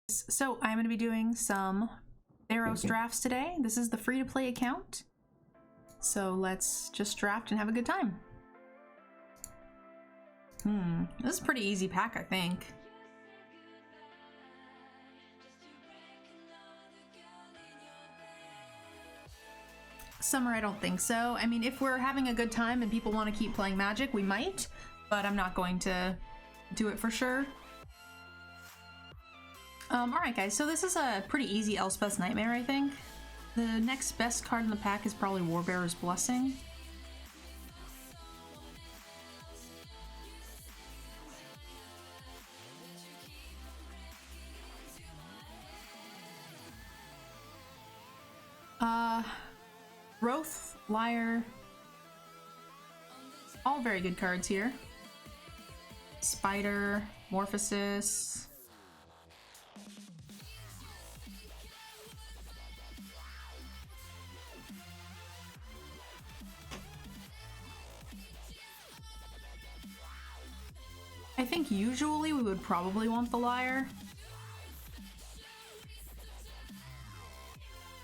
So I'm going to be doing some Theros drafts today. This is the free-to-play account. So let's just draft and have a good time. This is a pretty easy pack, I think. Summer, I don't think so. I mean, if we're having a good time and people want to keep playing Magic, we might, but I'm not going to do it for sure. Alright guys, so this is a pretty easy Elspeth's Nightmare, I think. The next best card in the pack is probably Warbearer's Blessing. Wroth, Liar. All very good cards here. Spider, Morphosis. I think usually we would probably want the Liar.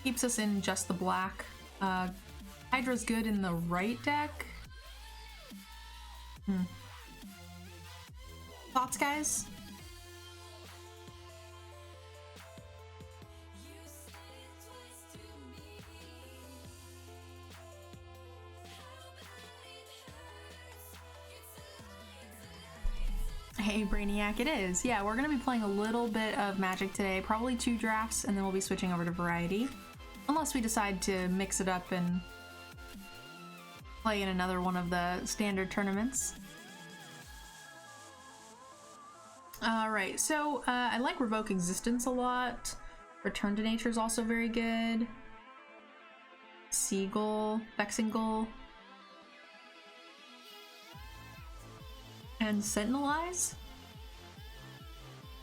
Keeps us in just the black. Hydra's good in the right deck. Thoughts, guys? Hey Brainiac, it is. Yeah, we're gonna be playing a little bit of Magic today, probably 2 drafts, and then we'll be switching over to Variety. Unless we decide to mix it up and play in another one of the standard tournaments. Alright, so I like Revoke Existence a lot. Return to Nature is also very good. Seagull, Vexingull. And Sentinelize.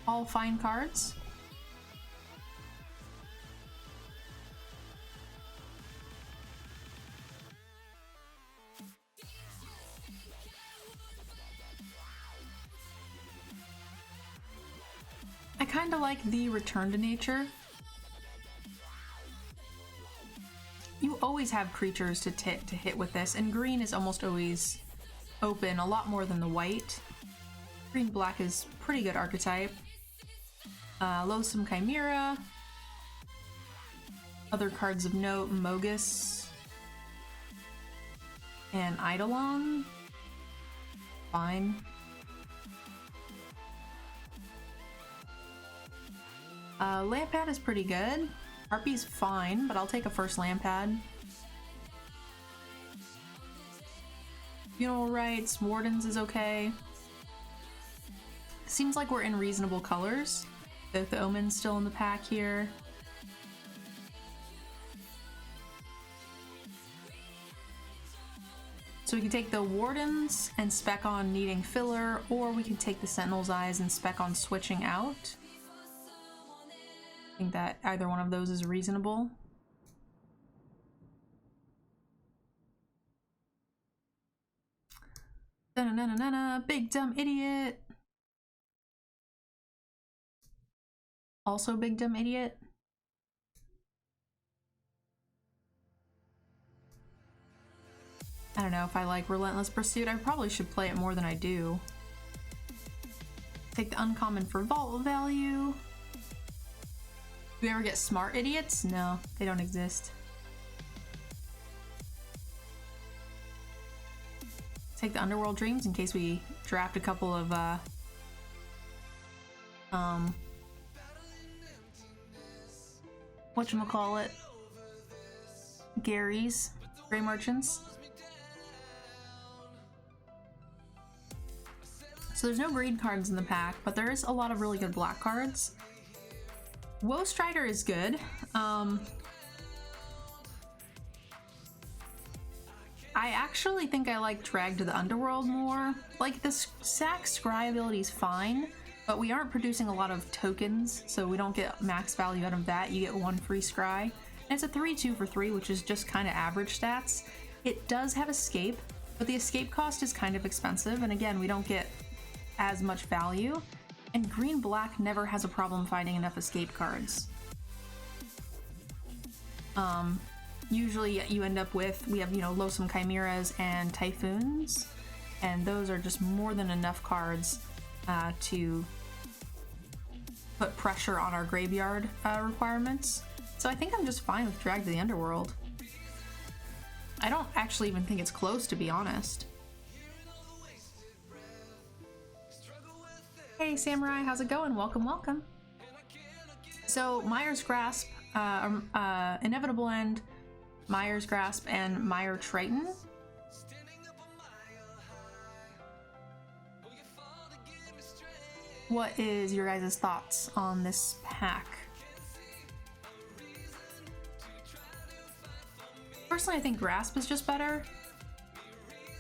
All fine cards. I kind of like the Return to Nature. You always have creatures to hit with this, and green is almost always open, a lot more than the white. Green-black is pretty good archetype. Loathsome Chimera. Other cards of note, Mogus. And Eidolon. Fine. Lampad is pretty good. Harpy's fine, but I'll take a first Lampad. Funeral Rites, Wardens is okay. Seems like we're in reasonable colors. The Omen's still in the pack here. So we can take the Wardens and spec on needing filler, or we can take the Sentinel's Eyes and spec on switching out. I think that either one of those is reasonable. Da-na-na-na-na, big dumb idiot. Also big dumb idiot. I don't know if I like Relentless Pursuit. I probably should play it more than I do. Take the uncommon for vault value. Do we ever get smart idiots? No, they don't exist. Take the Underworld Dreams in case we draft a couple of whatchamacallit, Gary's Grey Merchants. So there's no green cards in the pack, but there is a lot of really good black cards. Woe Strider is good. I actually think I like Drag to the Underworld more. Like, the Sack Scry ability is fine, but we aren't producing a lot of tokens, so we don't get max value out of that. You get 1 free Scry. And it's a 3/2 for 3, which is just kind of average stats. It does have Escape, but the Escape cost is kind of expensive, and again, we don't get as much value. And green-black never has a problem finding enough escape cards. Usually you end up with, we have, you know, Loathsome Chimeras and Typhoons, and those are just more than enough cards to put pressure on our graveyard requirements. So I think I'm just fine with Drag to the Underworld. I don't actually even think it's close, to be honest. Hey Samurai, how's it going? Welcome, welcome. So Mire's Grasp, Inevitable End, Mire's Grasp, and Mire Triton. What is your guys' thoughts on this pack? Personally, I think Grasp is just better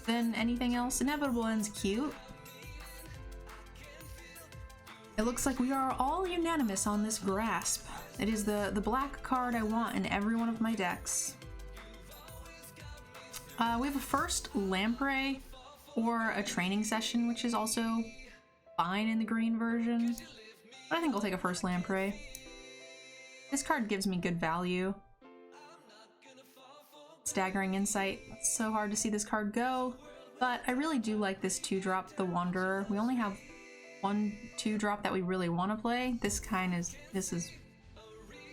than anything else. Inevitable End's cute. It looks like we are all unanimous on this Grasp. It is the black card I want in every one of my decks. We have a first Lamprey or a Training Session, which is also fine in the green version. But I think I'll take a first Lamprey. This card gives me good value. Staggering Insight. It's so hard to see this card go, but I really do like this 2-drop, the Wanderer. We only have one 2-drop that we really want to play. This is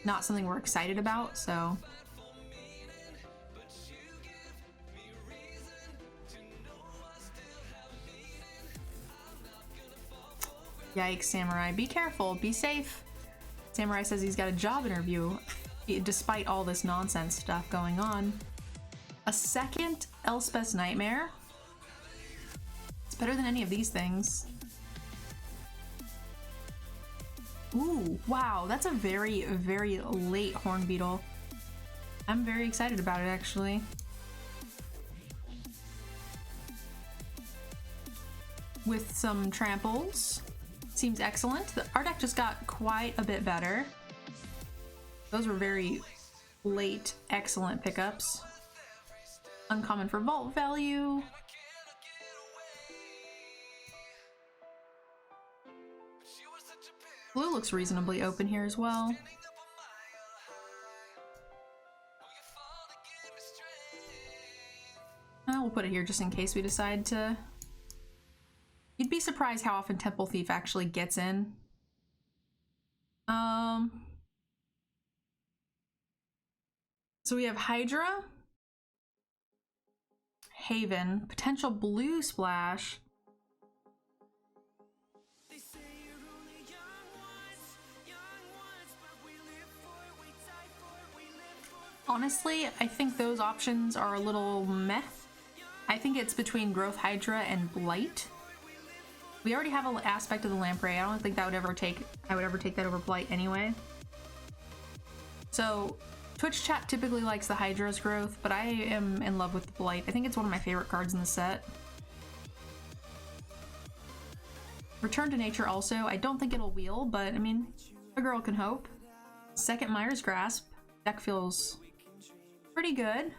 not something we're excited about, so. Yikes, Samurai. Be careful, be safe. Samurai says he's got a job interview, despite all this nonsense stuff going on. A second Elspeth's Nightmare. It's better than any of these things. Ooh, wow, that's a very, very late Horn Beetle. I'm very excited about it, actually. With some tramples. Seems excellent. Our deck just got quite a bit better. Those were very late, excellent pickups. Uncommon for vault value. Blue looks reasonably open here as well. We'll put it here just in case we decide to. You'd be surprised how often Temple Thief actually gets in. So we have Hydra, Haven, potential blue splash. Honestly, I think those options are a little meh. I think it's between Growth Hydra and Blight. We already have an aspect of the Lamprey. I don't think that would ever I would ever take that over Blight anyway. So Twitch chat typically likes the Hydra's growth, but I am in love with the Blight. I think it's one of my favorite cards in the set. Return to Nature also. I don't think it'll wheel, but I mean, a girl can hope. Second Mire's Grasp. Deck feels pretty good.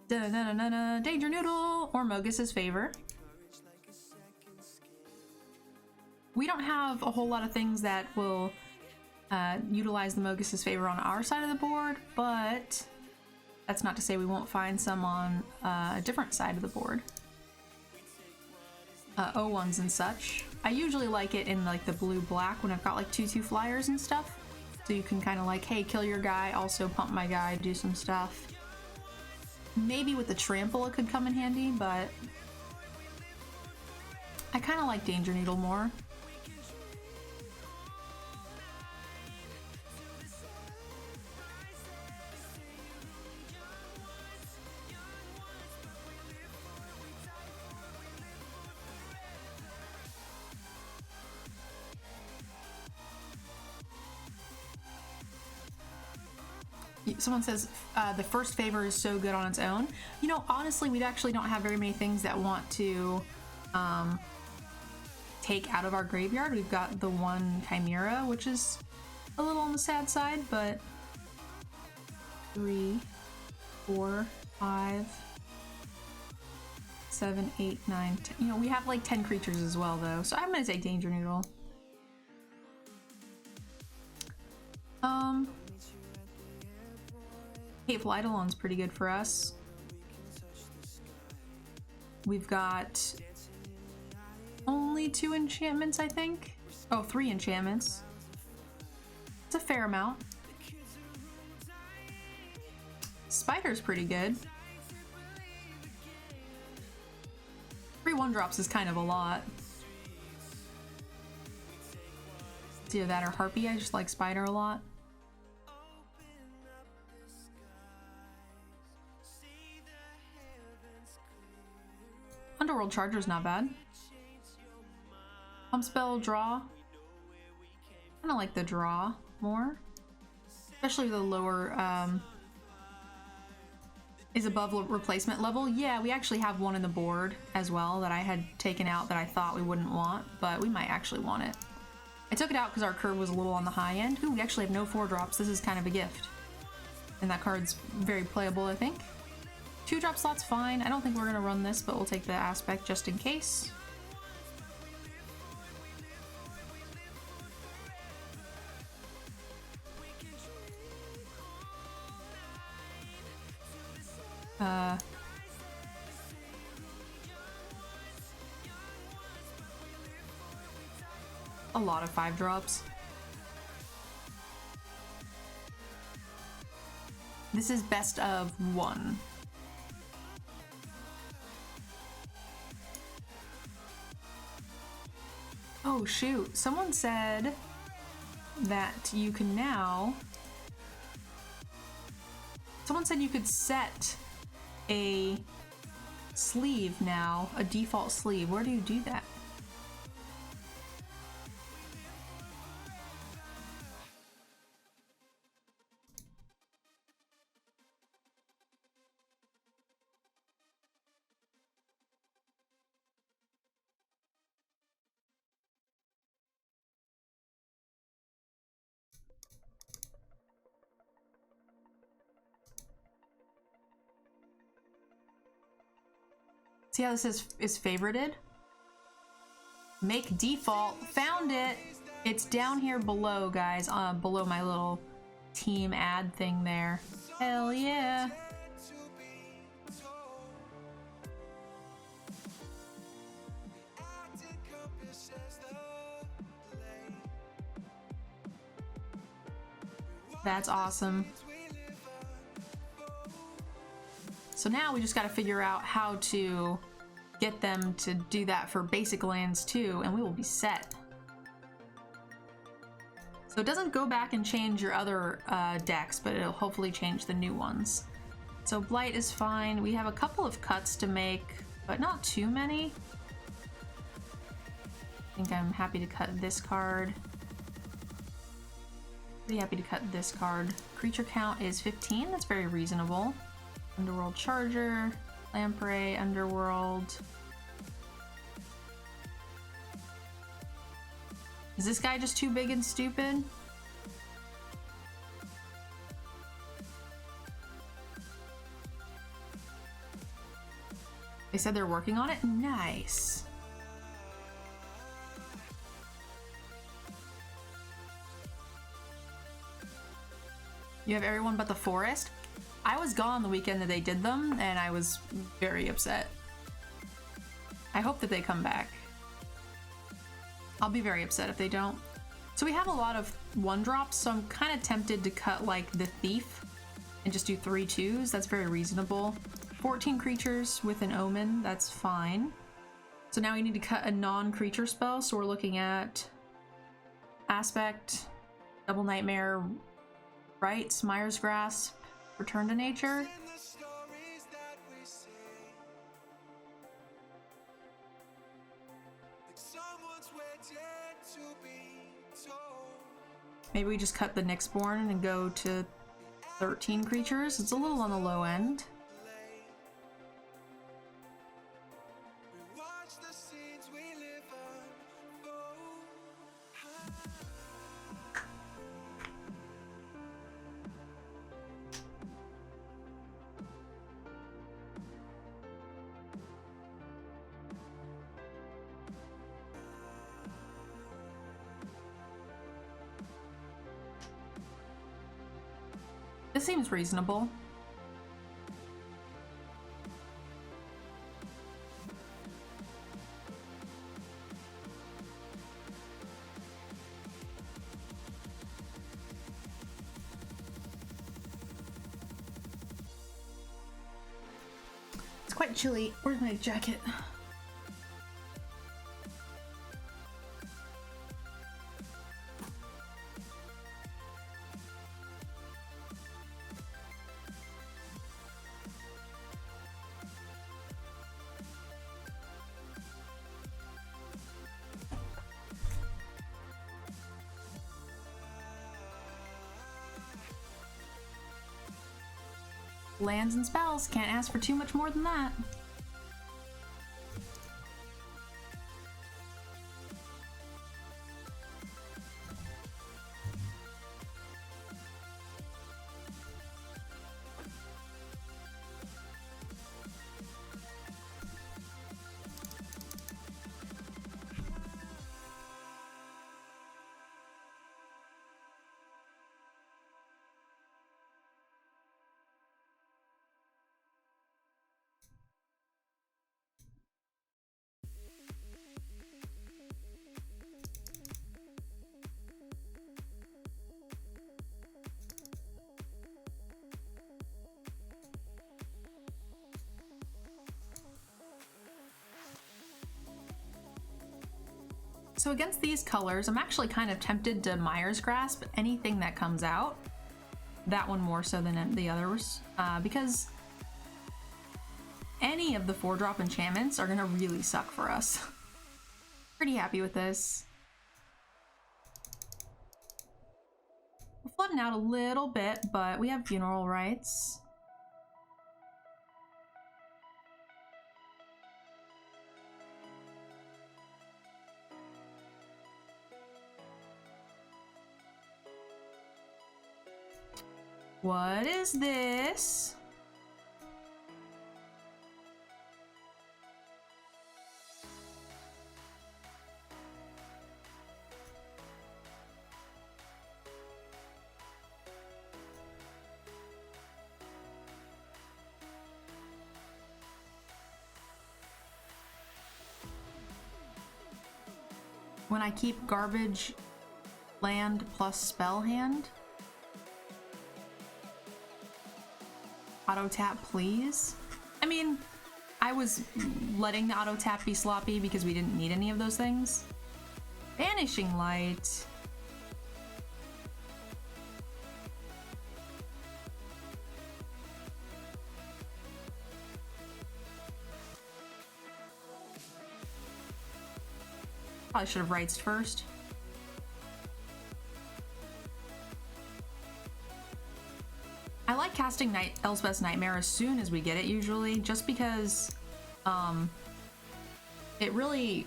Da-na-na-na-na. Danger Noodle or Mogus's Favor. We don't have a whole lot of things that will utilize the Mogus's Favor on our side of the board, but that's not to say we won't find some on a different side of the board. O1s and such. I usually like it in like the blue-black when I've got like 2/2 flyers and stuff. So you can kind of like, hey, kill your guy, also pump my guy, do some stuff. Maybe with the Trample it could come in handy, but I kind of like Danger Needle more. Someone says the first favor is so good on its own. You know, honestly, we actually don't have very many things that want to take out of our graveyard. We've got the one Chimera, which is a little on the sad side, but 3, 4, 5, 7, 8, 9, 10. You know, we have like 10 creatures as well though, so I'm gonna take Danger Noodle. Hateful Eidolon's pretty good for us. We've got only 2 enchantments, I think. Oh, 3 enchantments. It's a fair amount. Spider's pretty good. 3 1-drops is kind of a lot. It's either that or Harpy. I just like Spider a lot. Underworld Charger's not bad. Pump Spell, draw. Kinda like the draw more. Especially the lower, is above replacement level. Yeah, we actually have one in the board as well that I had taken out that I thought we wouldn't want, but we might actually want it. I took it out because our curve was a little on the high end. Ooh, we actually have no 4-drops. This is kind of a gift. And that card's very playable, I think. 2-drop slot's fine. I don't think we're gonna run this, but we'll take the aspect just in case. A lot of 5-drops. This is best of 1. Oh shoot, someone said that you can now... Someone said you could set a sleeve now, a default sleeve. Where do you do that? See how this is favorited? Make default. Found it. It's down here below, guys. Below my little team ad thing there. Hell yeah. That's awesome. So now we just got to figure out how to get them to do that for basic lands too, and we will be set. So it doesn't go back and change your other decks, but it'll hopefully change the new ones. So Blight is fine. We have a couple of cuts to make, but not too many. I think I'm happy to cut this card. Pretty happy to cut this card. Creature count is 15. That's very reasonable. Underworld Charger, Lamprey, Underworld. Is this guy just too big and stupid? They said they're working on it? Nice. You have everyone but the forest? I was gone the weekend that they did them, and I was very upset. I hope that they come back. I'll be very upset if they don't. So we have a lot of 1-drops, so I'm kind of tempted to cut like the Thief and just do 3 2s. That's very reasonable. 14 creatures with an Omen, that's fine. So now we need to cut a non-creature spell, so we're looking at Aspect, Double Nightmare, right? Smire's Grasp, Return to Nature. Maybe we just cut the Nyxborn and go to 13 creatures. It's a little on the low end. This seems reasonable. It's quite chilly. Where's my jacket? Lands and spells. Can't ask for too much more than that. So against these colors, I'm actually kind of tempted to Myers Grasp anything that comes out. That one more so than the others, because any of the 4-drop enchantments are gonna really suck for us. Pretty happy with this. We're flooding out a little bit, but we have Funeral Rites. What is this? When I keep garbage land plus spell hand? Auto tap, please? I mean, I was letting the auto tap be sloppy because we didn't need any of those things. Vanishing Light. Probably should have Rights first. I like casting Elspeth's Nightmare as soon as we get it usually, just because it really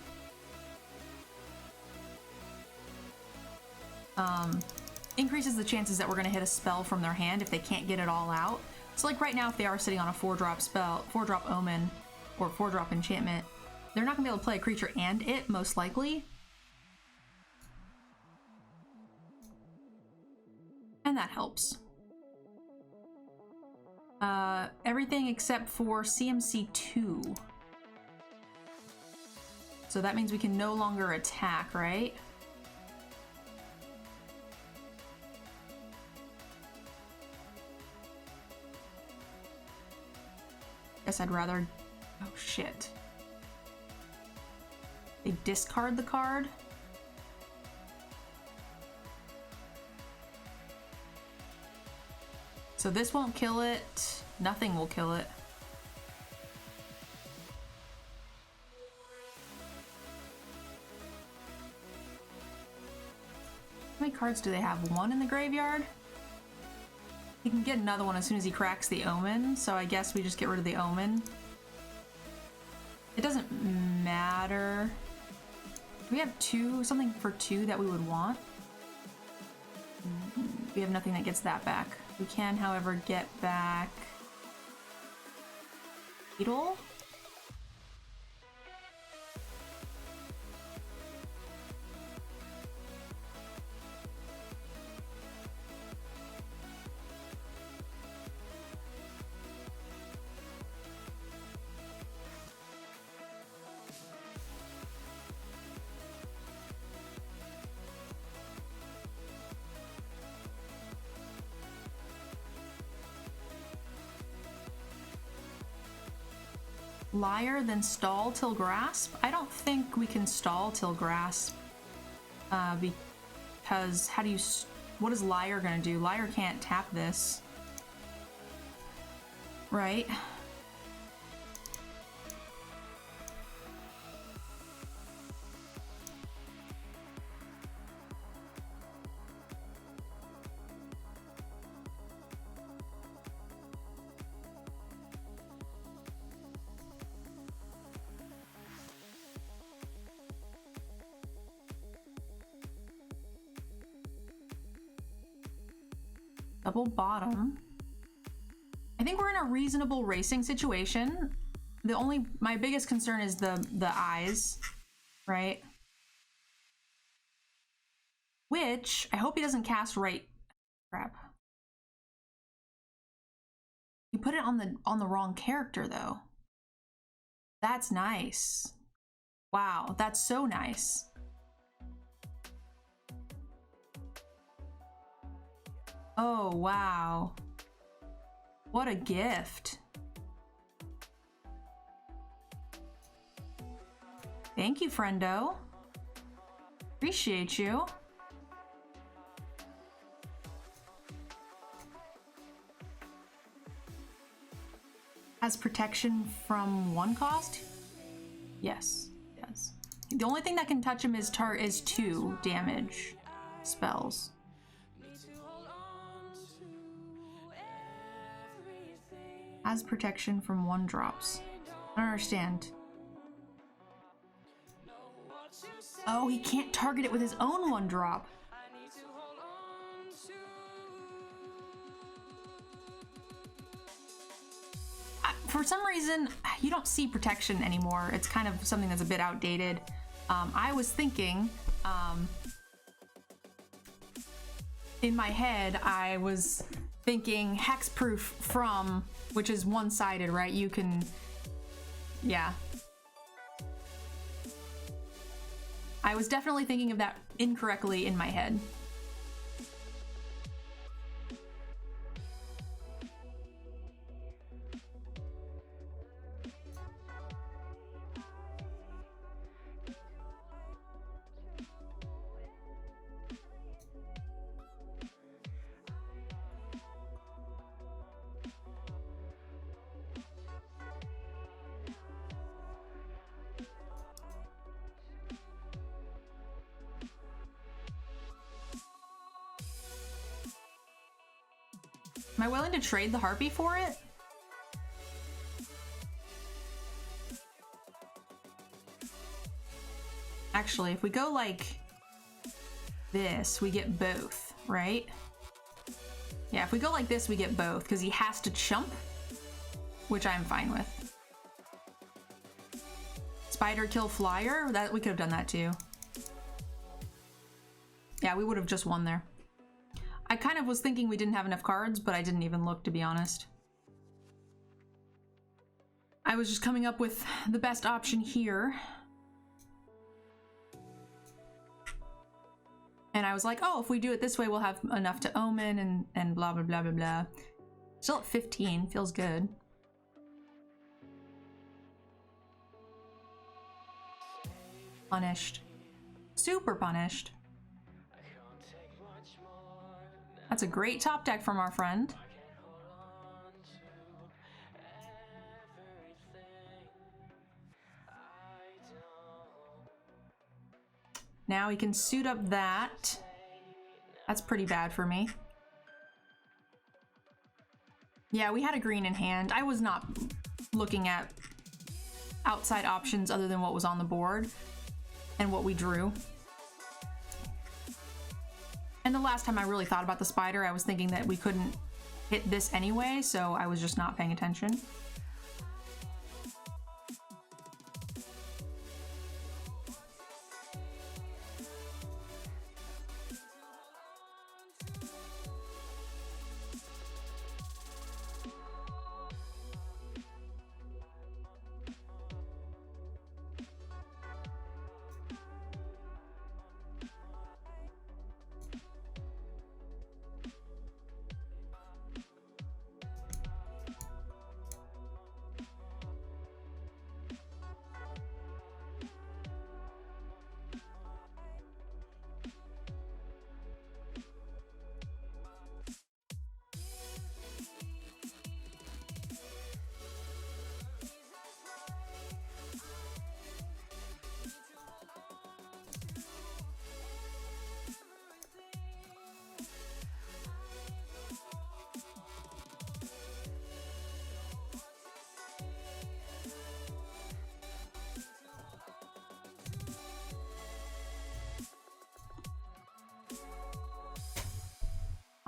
increases the chances that we're gonna hit a spell from their hand if they can't get it all out. So like right now, if they are sitting on a 4-drop spell, 4-drop Omen, or 4-drop enchantment, they're not gonna be able to play a creature and it, most likely. And that helps. Everything except for CMC 2. So that means we can no longer attack, right? Guess I'd rather... Oh shit. They discard the card? So this won't kill it. Nothing will kill it. How many cards do they have? One in the graveyard? He can get another one as soon as he cracks the Omen, so I guess we just get rid of the Omen. It doesn't matter. Do we have something for 2 that we would want? We have nothing that gets that back. We can, however, get back Beetle. Liar, then stall till grasp? I don't think we can stall till grasp. Because how do you... What is Liar gonna do? Liar can't tap this. Right? Double bottom. I think we're in a reasonable racing situation. My biggest concern is the eyes, right? Which I hope he doesn't cast right. Crap. You put it on the wrong character though. That's nice. Wow, that's so nice. Oh, wow. What a gift. Thank you, friendo. Appreciate you. Has protection from 1 cost? Yes, yes. The only thing that can touch him is 2 damage spells. Has protection from 1 drops. I don't understand. Oh, he can't target it with his own 1 drop. For some reason, you don't see protection anymore. It's kind of something that's a bit outdated. I was thinking, in my head, I was thinking hexproof from, which is one-sided, right? You can, yeah. I was definitely thinking of that incorrectly in my head. Am I willing to trade the Harpy for it? Actually, if we go like this, we get both, right? Yeah, if we go like this, we get both, because he has to chump, which I'm fine with. Spider kill flyer? That we could have done that too. Yeah, we would have just won there. I kind of was thinking we didn't have enough cards, but I didn't even look, to be honest. I was just coming up with the best option here. And I was like, oh, if we do it this way, we'll have enough to omen and blah, blah, blah, blah, blah. Still at 15, feels good. Punished. Super punished. That's a great top deck from our friend. Now we can suit up that. That's pretty bad for me. Yeah, we had a green in hand. I was not looking at outside options other than what was on the board and what we drew. And the last time I really thought about the spider, I was thinking that we couldn't hit this anyway, so I was just not paying attention.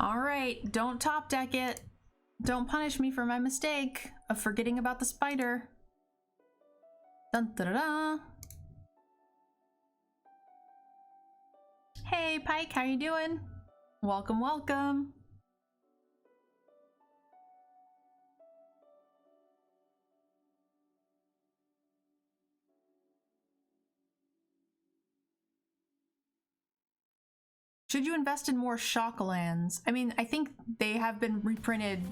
Alright, don't top deck it. Don't punish me for my mistake of forgetting about the spider. Dun da da da. Hey Pike, how you doing? Welcome, welcome. Should you invest in more shock lands? I mean, I think they have been reprinted.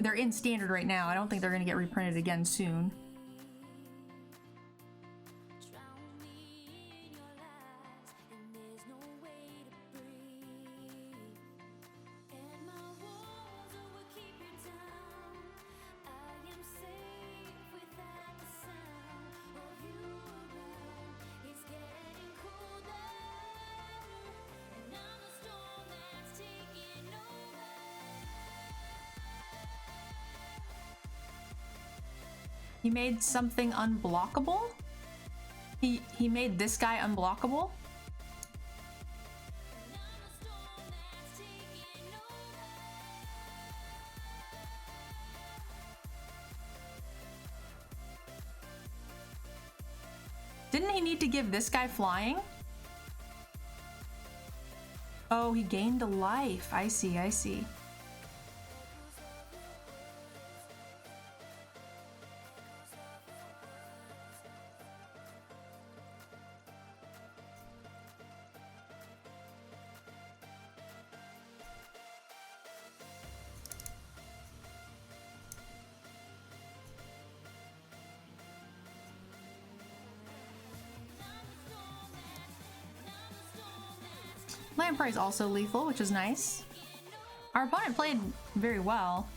They're in standard right now. I don't think they're going to get reprinted again soon. He made something unblockable? He made this guy unblockable? Didn't he need to give this guy flying? Oh, he gained a life. I see, I see. Lamprey is also lethal, which is nice. Our opponent played very well.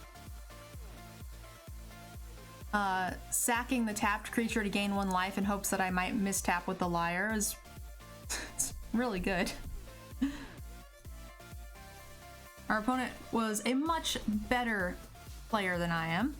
Sacking the tapped creature to gain 1 life in hopes that I might mistap with the Liar is it's really good. Our opponent was a much better player than I am.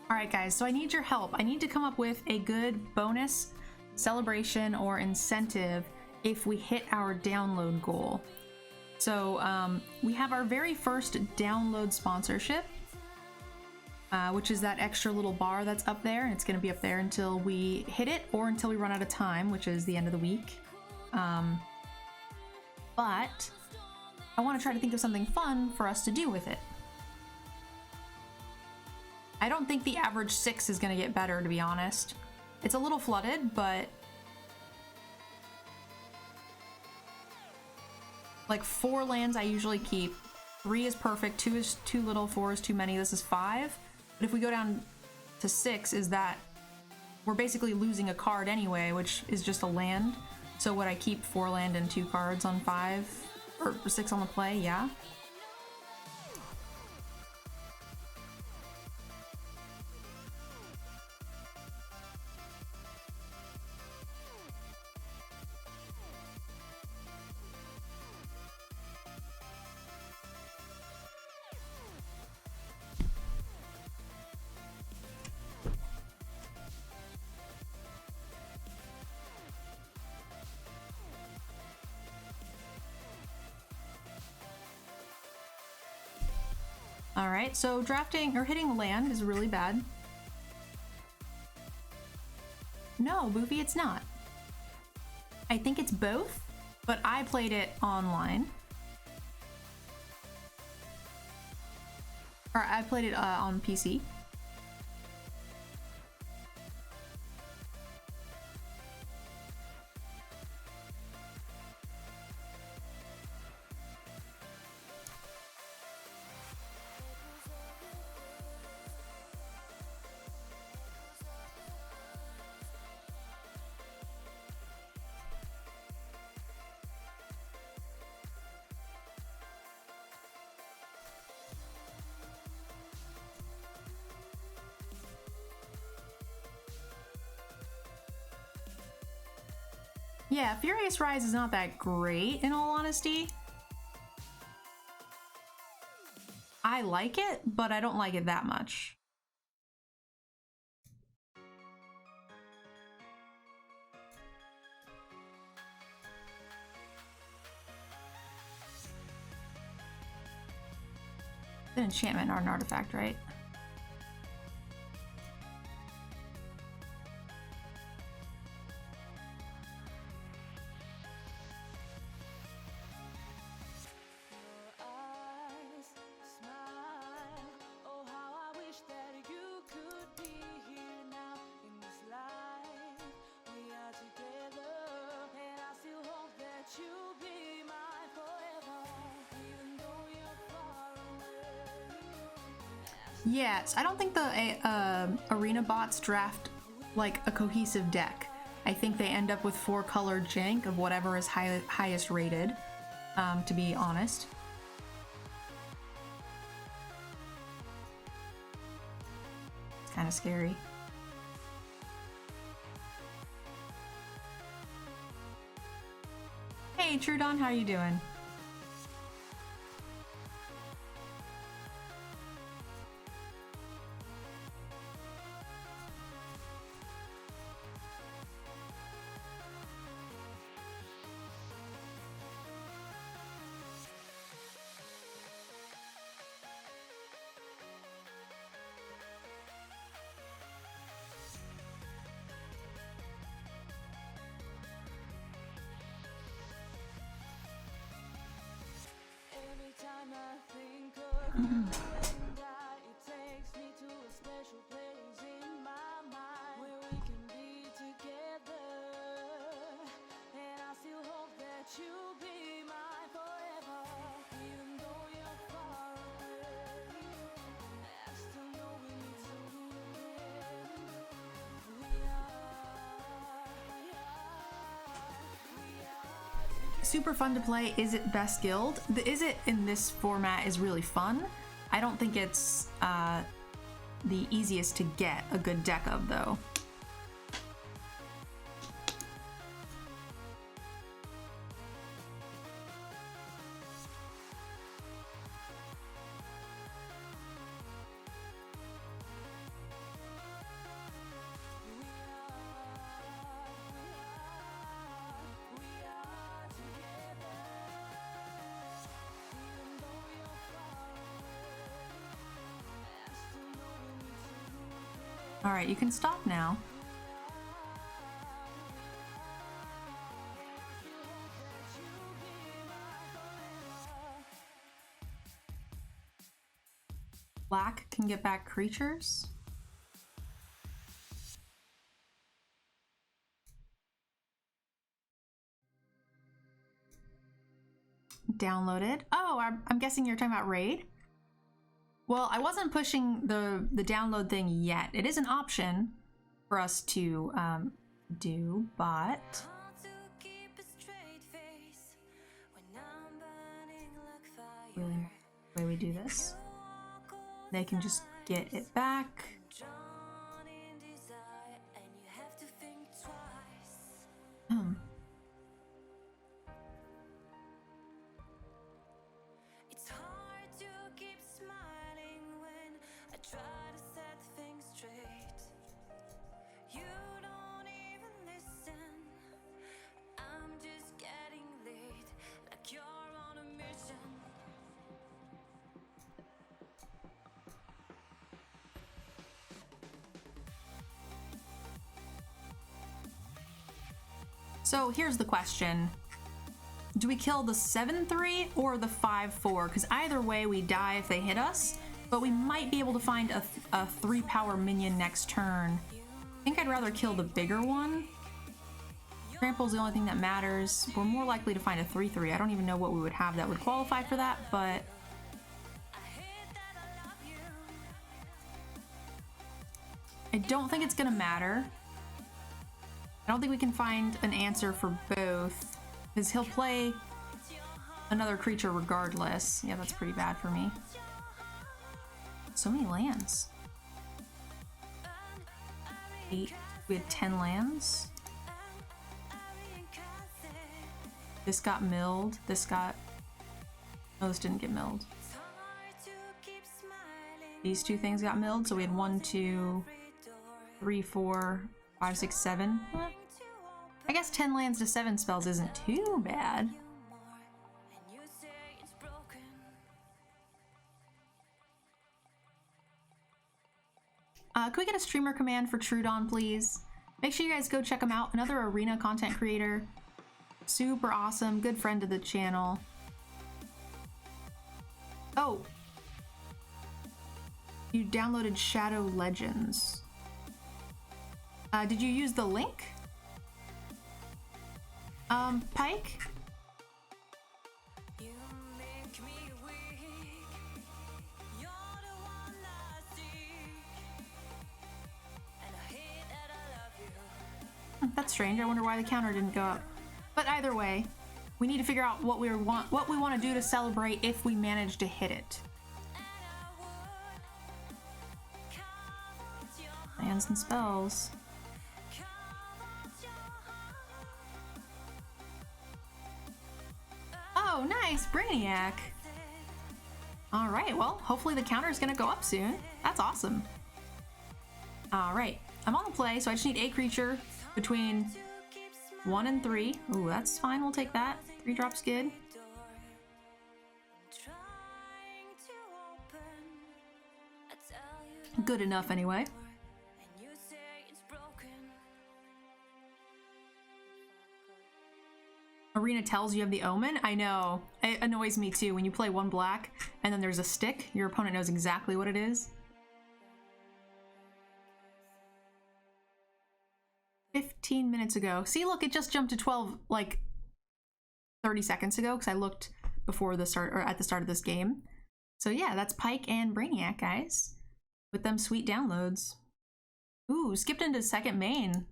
Alright guys, so I need your help. I need to come up with a good bonus, celebration, or incentive if we hit our download goal. So we have our very first download sponsorship, which is that extra little bar that's up there, and it's going to be up there until we hit it or until we run out of time, which is the end of the week. But I want to try to think of something fun for us to do with it. I don't think the average 6 is going to get better, to be honest. It's a little flooded, but like 4 lands I usually keep. 3 is perfect, 2 is too little, 4 is too many, this is 5. But if we go down to 6, is that we're basically losing a card anyway, which is just a land. So would I keep 4 land and 2 cards on 5? Or 6 on the play? Yeah. Alright, so drafting or hitting land is really bad. No, Boofy, it's not. I think it's both, but I played it online. Or I played it on PC. Yeah, Furious Rise is not that great, in all honesty. I like it, but I don't like it that much. An enchantment, not an artifact, right? Yes, I don't think the arena bots draft like a cohesive deck. I think they end up with 4-color jank of whatever is highest rated, to be honest. It's kind of scary. Hey Trudon, how are you doing? Super fun to play. Is it best guild? The Is it in this format is really fun. I don't think it's the easiest to get a good deck of though. All right, you can stop now. Black can get back creatures. Downloaded. Oh, I'm guessing you're talking about Raid? Well, I wasn't pushing the download thing yet. It is an option for us to do, but really, the way we do this, they can just get it back. So here's the question. Do we kill the 7/3 or the 5/4? Because either way we die if they hit us, but we might be able to find a 3-power minion next turn. I think I'd rather kill the bigger one. Trample's the only thing that matters. We're more likely to find a 3/3. I don't even know what we would have that would qualify for that, but I don't think it's gonna matter. I don't think we can find an answer for both, because he'll play another creature regardless. Yeah, that's pretty bad for me. So many lands. 8. We had 10 lands. This got milled. This got... Oh, this didn't get milled. These two things got milled, so we had 1, 2, 3, 4, 5, 6, 7. Well, I guess 10 lands to 7 spells isn't too bad. Can we get a streamer command for Trudon, please? Make sure you guys go check him out. Another arena content creator. Super awesome. Good friend of the channel. Oh. You downloaded Shadow Legends. Did you use the link? Pike? That's strange. I wonder why the counter didn't go up. But either way, we need to figure out what we want to do to celebrate if we manage to hit it. Lands and spells. Oh, nice, Brainiac. All right, well, hopefully the counter is gonna go up soon. That's awesome. All right, I'm on the play, so I just need a creature between 1 and 3. Ooh, that's fine. We'll take that. 3 drops good. Good enough, anyway. Arena tells you have the omen. I know. It annoys me too when you play 1 black and then there's a stick. Your opponent knows exactly what it is. 15 minutes ago. See, look, it just jumped to 12 like 30 seconds ago because I looked before the start or at the start of this game. So yeah, that's Pike and Brainiac, guys, with them sweet downloads. Ooh, skipped into second main.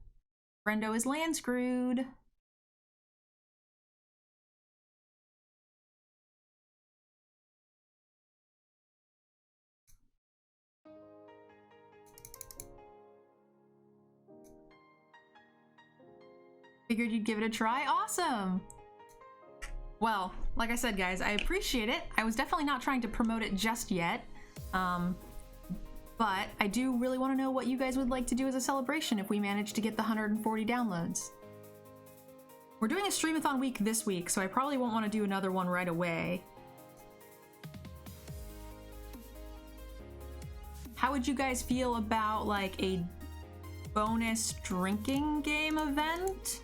Brendo is land screwed. Figured you'd give it a try. Awesome! Well, like I said, guys, I appreciate it. I was definitely not trying to promote it just yet. But I do really want to know what you guys would like to do as a celebration if we manage to get the 140 downloads. We're doing a streamathon week this week, so I probably won't want to do another one right away. How would you guys feel about like a bonus drinking game event?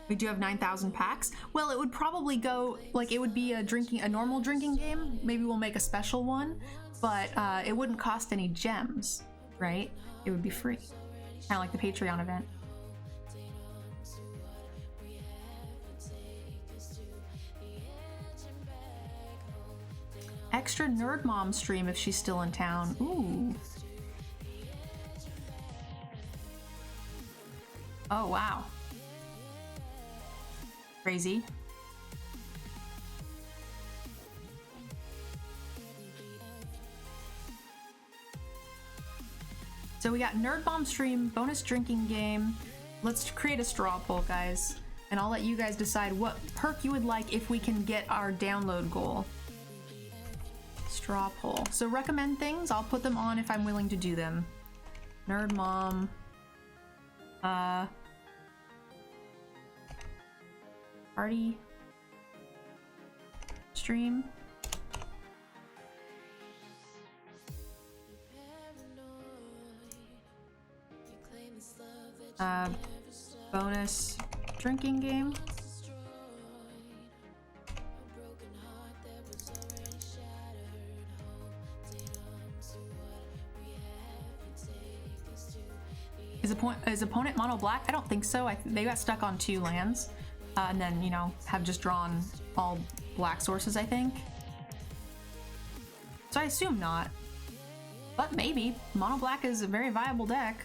We do have 9,000 packs. Well, it would probably go, like, it would be a normal drinking game. Maybe we'll make a special one, but it wouldn't cost any gems, right? It would be free. Kind of like the Patreon event. Extra Nerd Mom stream if she's still in town. Ooh. Oh, wow. Crazy. So we got Nerd Bomb stream, bonus drinking game. Let's create a straw poll, guys. And I'll let you guys decide what perk you would like if we can get our download goal. Straw poll. So recommend things. I'll put them on if I'm willing to do them. Nerd Mom. Party stream. Bonus drinking game. Is opponent mono black? I don't think so. They got stuck on 2 lands. And then, you know, have just drawn all black sources, I think. So I assume not. But maybe. Mono black is a very viable deck.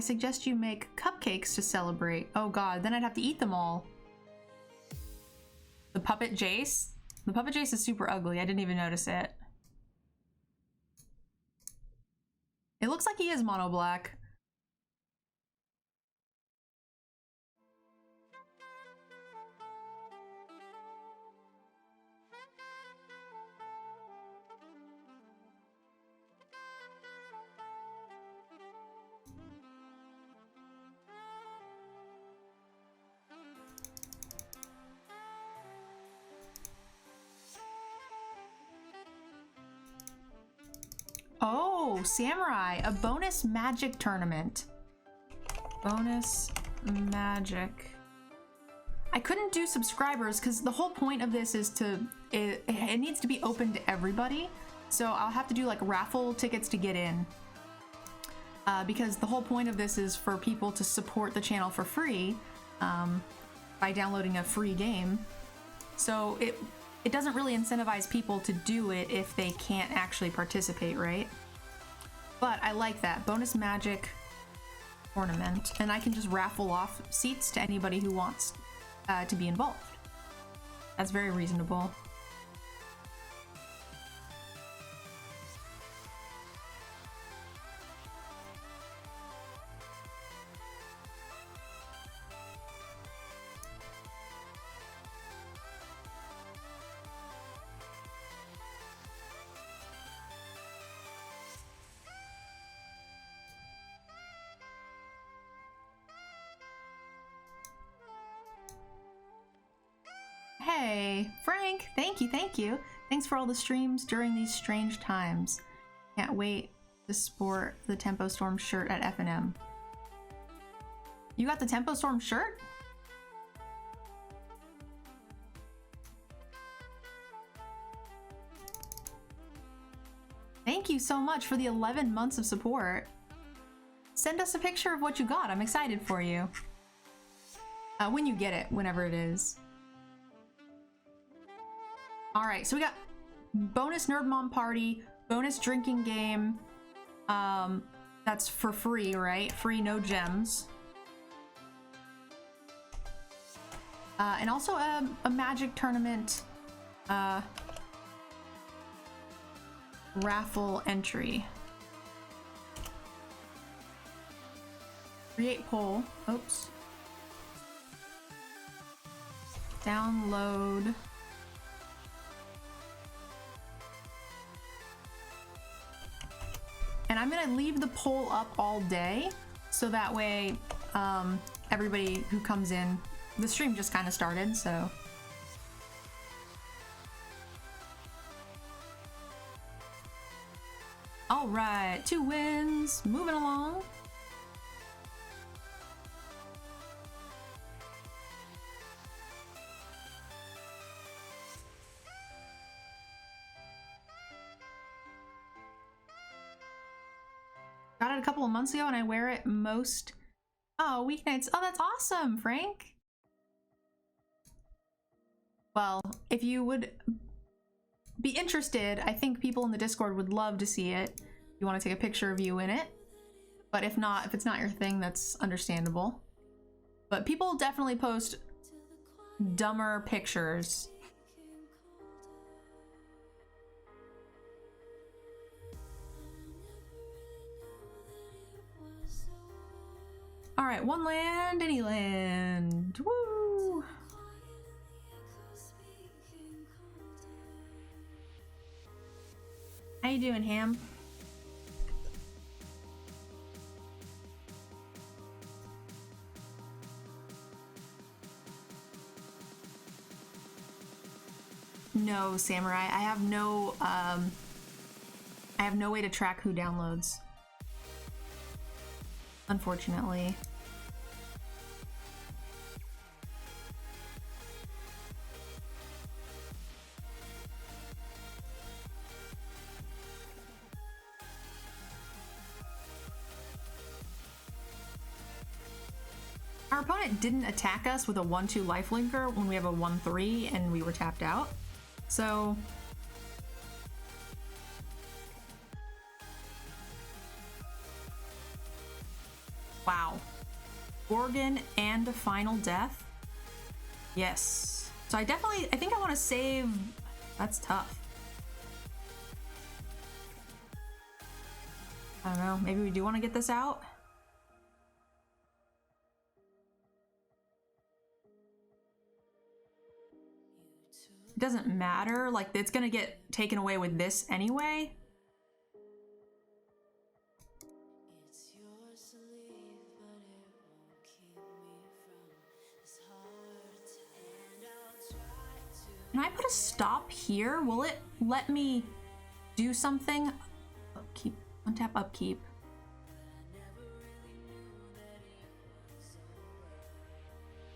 suggest you make cupcakes to celebrate. Oh god, then I'd have to eat them all. The puppet Jace? The puppet Jace is super ugly. I didn't even notice it. It looks like he is mono black. Oh, Samurai, a bonus magic tournament. Bonus magic. I couldn't do subscribers because the whole point of this is to, it needs to be open to everybody. So I'll have to do like raffle tickets to get in. Because the whole point of this is for people to support the channel for free by downloading a free game. So it doesn't really incentivize people to do it if they can't actually participate, right? But I like that. Bonus magic tournament. And I can just raffle off seats to anybody who wants to be involved. That's very reasonable. Hey, Frank, thank you, thank you. Thanks for all the streams during these strange times. Can't wait to sport the Tempo Storm shirt at F&M. You got the Tempo Storm shirt? Thank you so much for the 11 months of support. Send us a picture of what you got. I'm excited for you. When you get it, whenever it is. All right, so we got bonus Nerd Mom Party, bonus drinking game. That's for free, right? Free, no gems. And also a magic tournament raffle entry. Create poll. Oops. Download. And I'm gonna leave the poll up all day, so that way everybody who comes in, the stream just kind of started, so. All right, 2 wins, moving along. Got it a couple of months ago and I wear it most weeknights. Oh, that's awesome, Frank. Well, if you would be interested, I think people in the Discord would love to see it. You want to take a picture of you in it. But if not, if it's not your thing, that's understandable. But people definitely post dumber pictures. All right, one land, any land. Woo! How you doing, Ham? No, Samurai. I have no way to track who downloads. Unfortunately. Our opponent didn't attack us with a 1/2 lifelinker when we have a 1/3 and we were tapped out. So Wow. Organ and a final death? Yes. So I think I want to save... That's tough. I don't know, maybe we do want to get this out? It doesn't matter, like it's gonna get taken away with this anyway. Can I put a stop here? Will it let me do something? Upkeep, untap upkeep.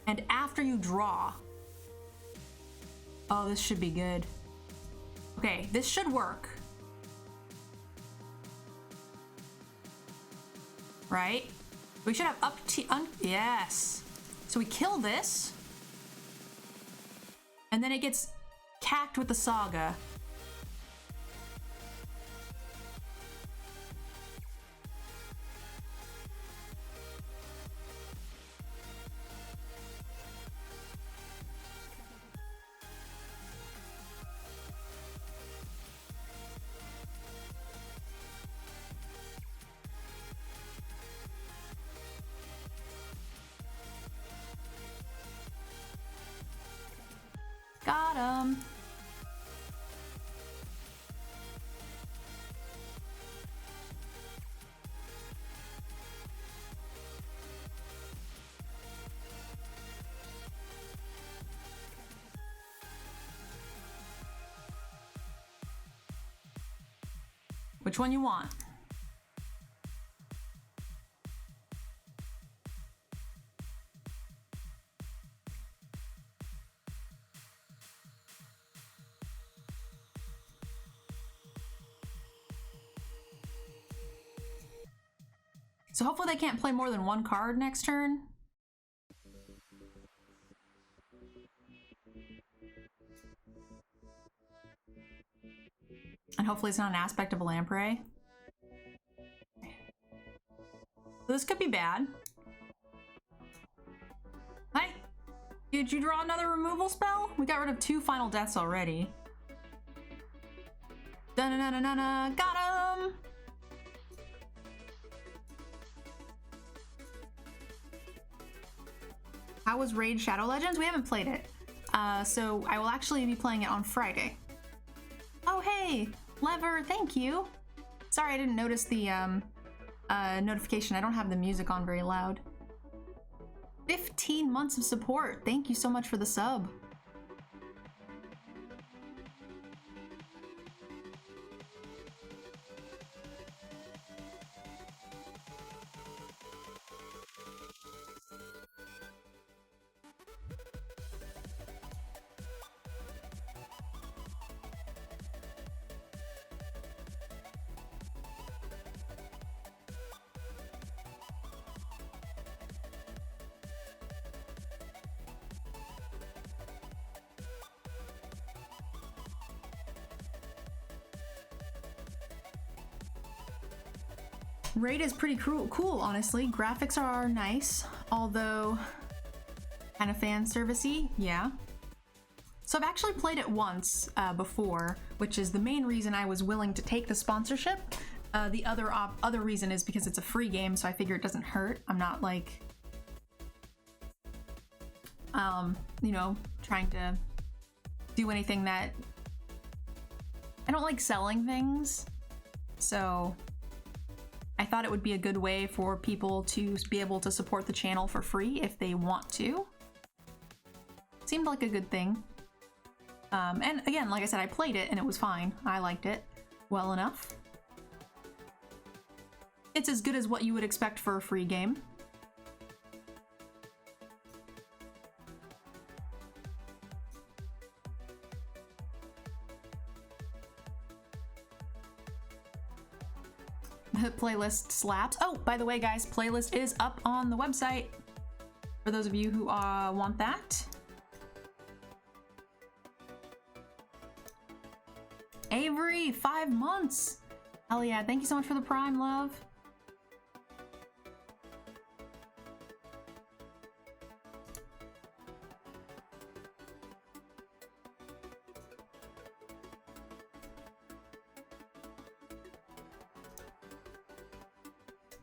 And after you draw. Oh, this should be good. Okay, this should work. Right? We should have yes. So we kill this. And then it gets cacked with the Saga. Got him. Which one you want? So hopefully they can't play more than one card next turn. And hopefully it's not an aspect of a lamprey. So this could be bad. Hi. Did you draw another removal spell? We got rid of 2 final deaths already. Da-na-na-na-na-na. Got him! How was Raid Shadow Legends? We haven't played it. So I will actually be playing it on Friday. Oh, hey! Lever, thank you! Sorry, I didn't notice the notification. I don't have the music on very loud. 15 months of support. Thank you so much for the sub. Raid is pretty cool, honestly. Graphics are nice, although kind of fan servicey, yeah. So I've actually played it once before, which is the main reason I was willing to take the sponsorship. The other reason is because it's a free game, so I figure it doesn't hurt. I'm not like, you know, trying to do anything that... I don't like selling things, so I thought it would be a good way for people to be able to support the channel for free if they want to. Seemed like a good thing. And again, like I said, I played it and it was fine. I liked it well enough. It's as good as what you would expect for a free game. Playlist slaps. Oh, by the way, guys, playlist is up on the website for those of you who want that. Avery, 5 months. Hell yeah, thank you so much for the Prime, love.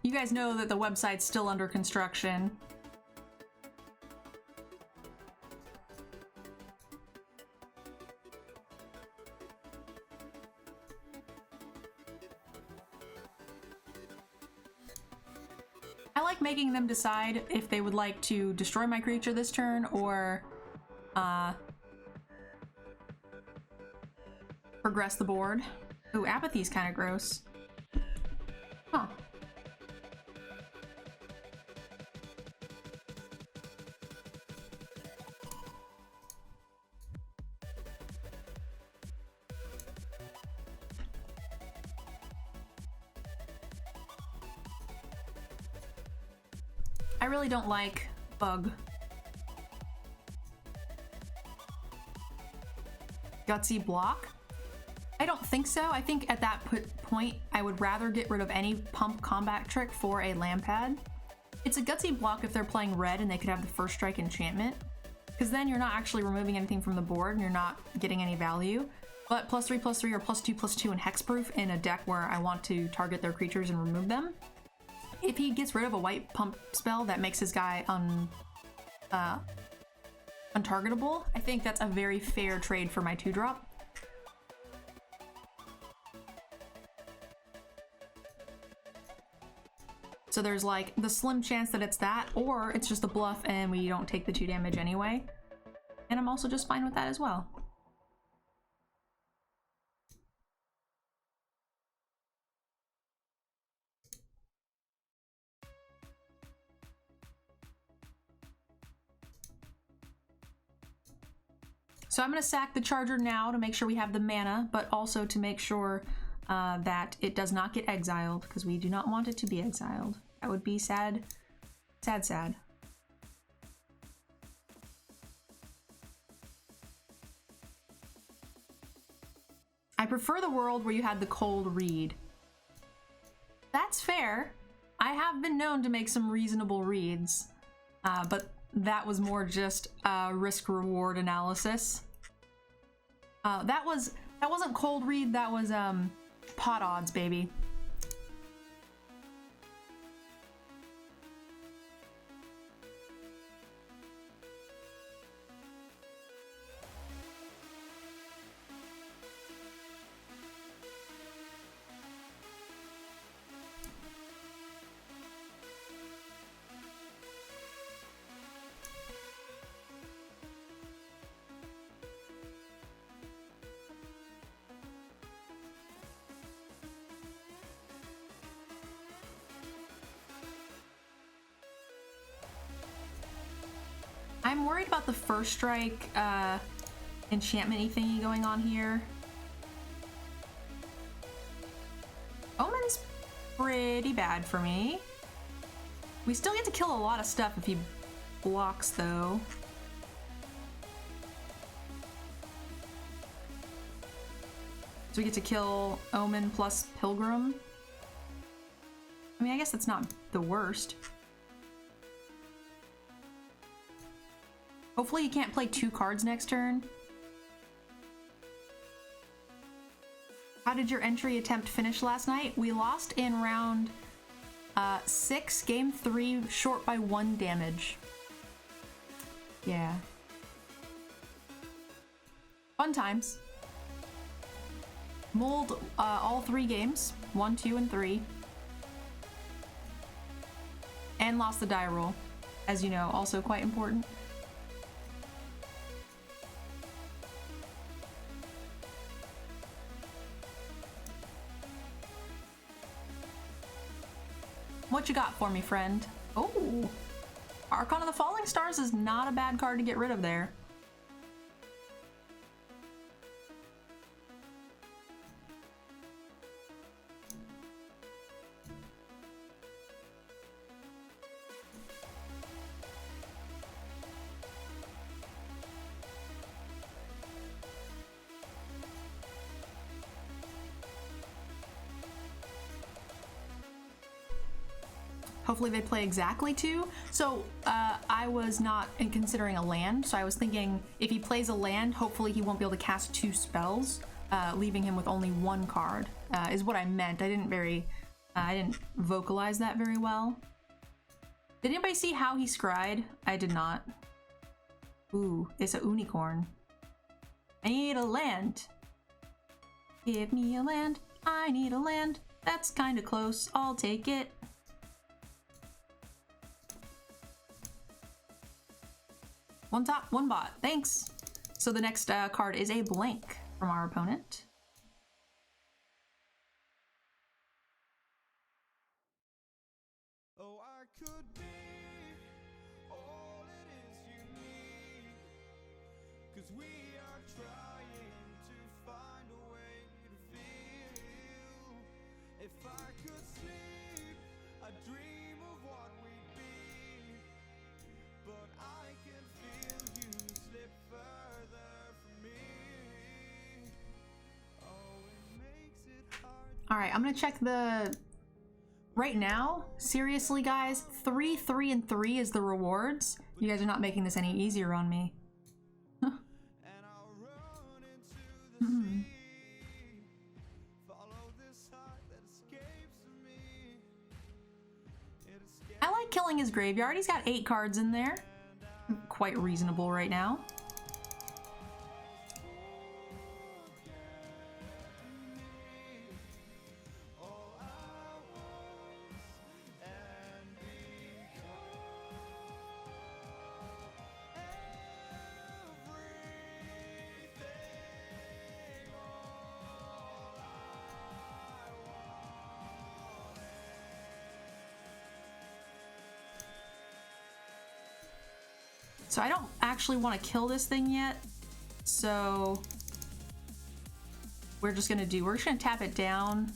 You guys know that the website's still under construction. I like making them decide if they would like to destroy my creature this turn or progress the board. Ooh, apathy's kind of gross. Huh. I really don't like bug. Gutsy block? I don't think so. I think at that point, I would rather get rid of any pump combat trick for a land pad. It's a gutsy block if they're playing red and they could have the first strike enchantment, because then you're not actually removing anything from the board and you're not getting any value. But +3/+3 or +2/+2 and hexproof in a deck where I want to target their creatures and remove them. If he gets rid of a white pump spell that makes his guy untargetable, I think that's a very fair trade for my 2-drop. So there's like the slim chance that it's that, or it's just a bluff and we don't take the 2 damage anyway. And I'm also just fine with that as well. So I'm going to sack the Charger now to make sure we have the mana, but also to make sure that it does not get exiled, because we do not want it to be exiled. That would be sad. Sad, sad. I prefer the world where you had the cold read. That's fair. I have been known to make some reasonable reads, but that was more just risk-reward analysis. That wasn't cold read, that was pot odds, baby. I'm worried about the first strike enchantment-y thingy going on here. Omen's pretty bad for me. We still get to kill a lot of stuff if he blocks, though. So we get to kill Omen plus Pilgrim. I mean, I guess that's not the worst. Hopefully you can't play 2 cards next turn. How did your entry attempt finish last night? We lost in round 6, game 3, short by 1 damage. Yeah. Fun times. Mulled all 3 games, 1, 2, and 3. And lost the die roll, as you know, also quite important. What you got for me, friend? Oh, Archon of the Falling Stars is not a bad card to get rid of there. Hopefully they play exactly 2. So I was not considering a land, so I was thinking if he plays a land, hopefully he won't be able to cast 2 spells, leaving him with only 1 card, is what I meant. I didn't very I didn't vocalize that very well. Did anybody see how he scried? I did not. Ooh, it's a unicorn. I need a land. Give me a land. I need a land. That's kind of close. I'll take it. One top, one bot. Thanks. So the next card is a blank from our opponent. Oh, I could be all it is you need, 'cause we are trying to find a way to feel. If I could sleep, I'd dream of what we'd be, but I can feel you slip further from me. Oh, it makes it hard. All right, I'm gonna check the... Right now, seriously guys, 3, 3, and 3 is the rewards. You guys are not making this any easier on me. And I'll run into the sea, follow this heart that escapes me. It escapes. I like killing his graveyard. He's got 8 cards in there. Quite reasonable right now. So I don't actually want to kill this thing yet. So we're just gonna tap it down.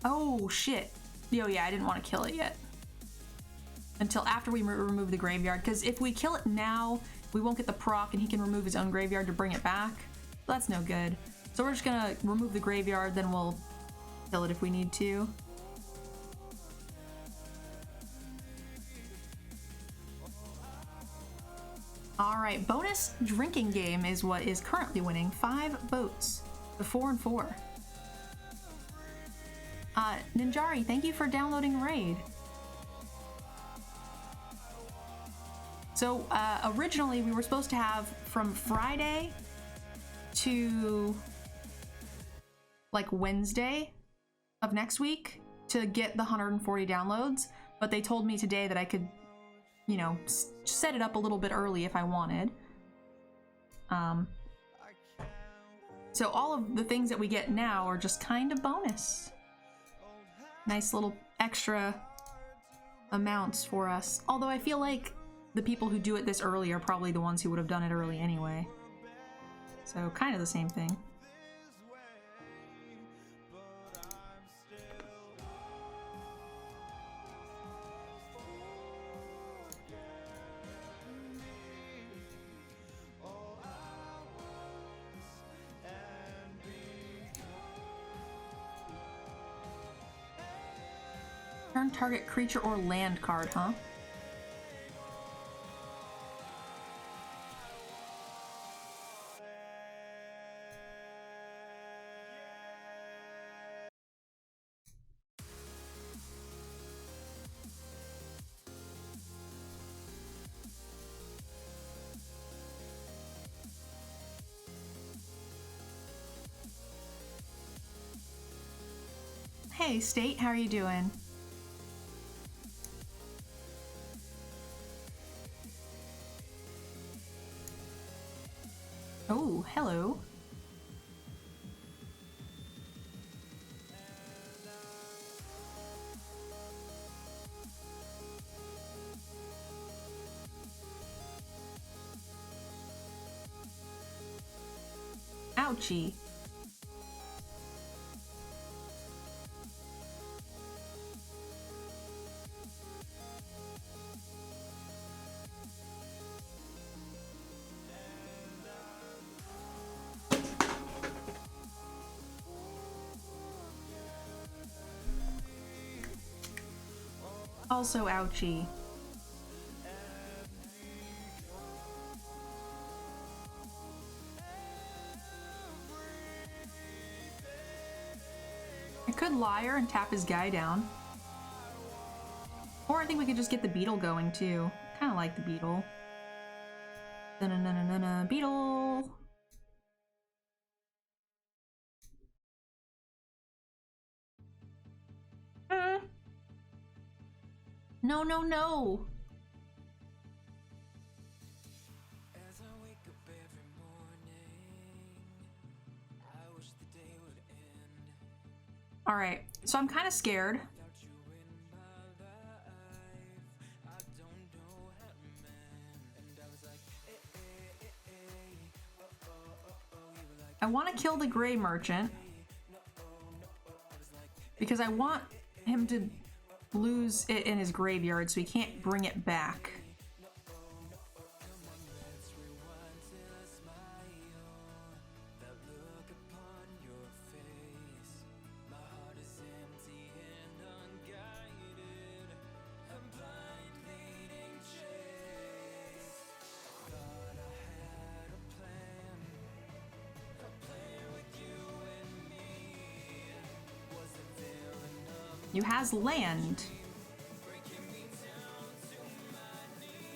Oh shit. Yo, yeah, I didn't want to kill it yet. Until after we remove the graveyard, because if we kill it now, we won't get the proc and he can remove his own graveyard to bring it back. That's no good. So we're just gonna remove the graveyard, then we'll kill it if we need to. Alright, bonus drinking game is what is currently winning. 5 votes to 4 and 4. Ninjari, thank you for downloading Raid. So, originally we were supposed to have from Friday to like Wednesday of next week to get the 140 downloads, but they told me today that I could, you know, set it up a little bit early if I wanted. So all of the things that we get now are just kind of bonus. Nice little extra amounts for us. Although I feel like the people who do it this early are probably the ones who would have done it early anyway. So kind of the same thing. Turn target creature or land card, huh? Hey, State, how are you doing? Oh, hello. Ouchie. Also ouchie. could Liar and tap his guy down. Or I think we could just get the beetle going too. Kind of like the beetle. Na-na-na-na-na, beetle! No, no, no! As I wake up every morning, I wish the day would end. Alright, so I'm kind of scared. Without you in my life, I don't know how to mend. And I was like, you were like, I want to kill the Gray Merchant. Because I want him to lose it in his graveyard so he can't bring it back. let's rewind till I smile. That look upon your face. My heart is empty and unguided. I'm blind leading chase. Thought I had a plan with you and me. Was it there enough? You has land. Breaking me down to my knees.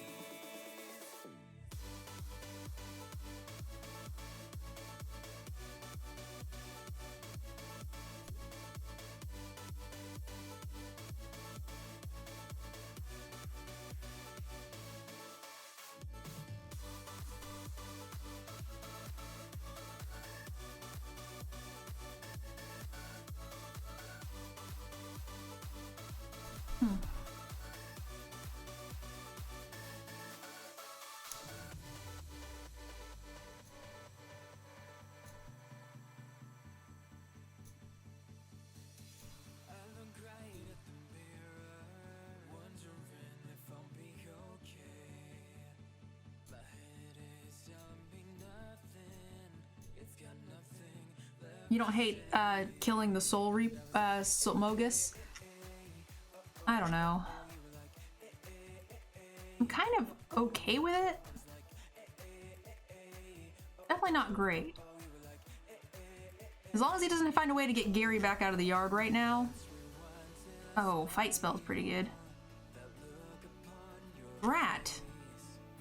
I look right at the mirror, wondering if I'll be okay. My head is telling me nothing. It's got nothing left. You don't hate killing the Soul Reap Mogus? I don't know. I'm kind of okay with it. Definitely not great. As long as he doesn't find a way to get Gary back out of the yard right now. Oh, Fight Spell's pretty good. Rat.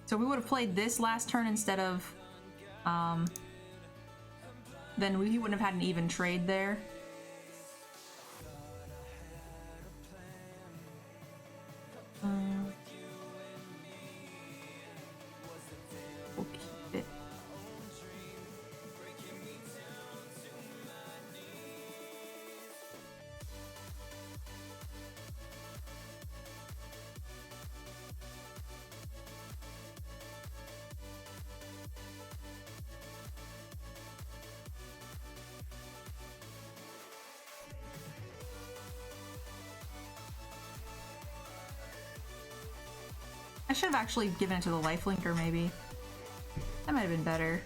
So we would have played this last turn instead of, then he wouldn't have had an even trade there. We'll keep it. I should have actually given it to the lifelinker, maybe. That might have been better.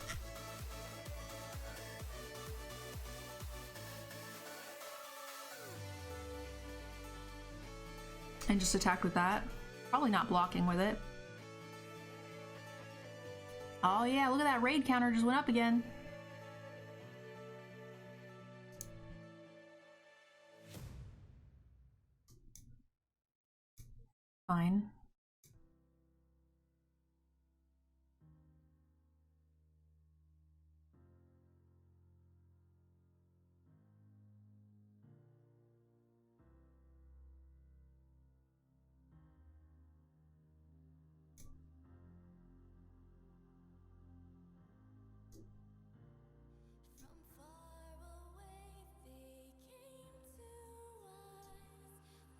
And just attacked with that. Probably not blocking with it. Oh yeah, look at that raid counter just went up again. Fine.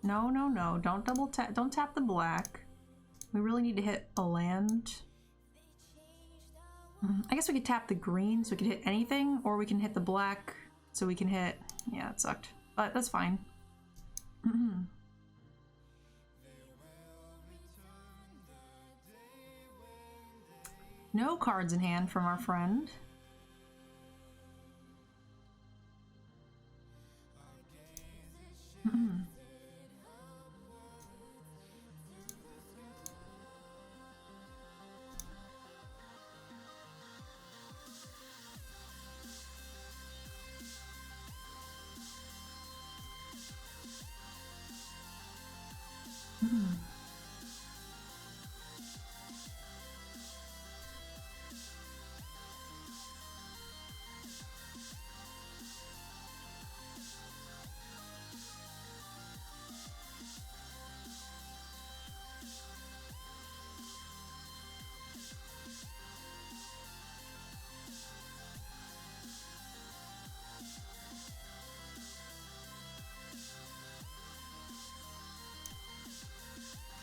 No, no, no. Don't double tap. Don't tap the black. We really need to hit a land. I guess we could tap the green so we could hit anything, or we can hit the black so we can hit... Yeah, it sucked. But that's fine. No cards in hand from our friend.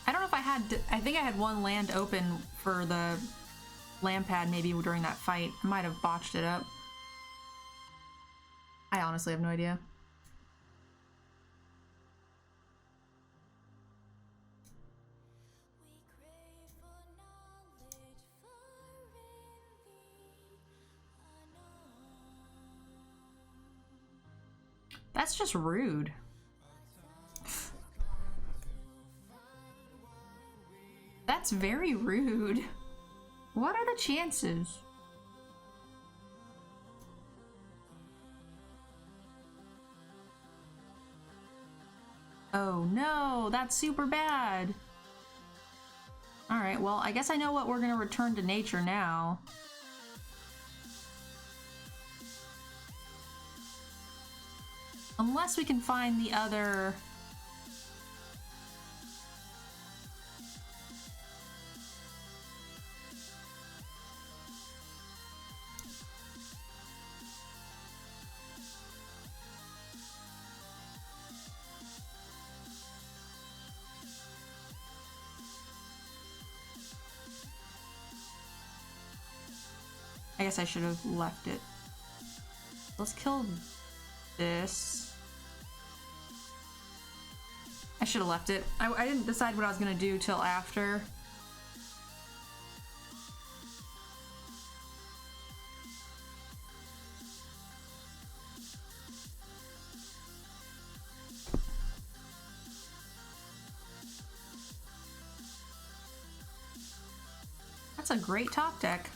I don't know if I think I had one land open for the land pad maybe during that fight. I might have botched it up. I honestly have no idea. That's just rude. That's very rude. What are the chances? Oh no, that's super bad. Alright, well, I guess I know what we're gonna return to nature now. Unless we can find the other... I guess I should have left it. Let's kill this. I should have left it. I didn't decide what I was gonna do till after. That's a great top deck.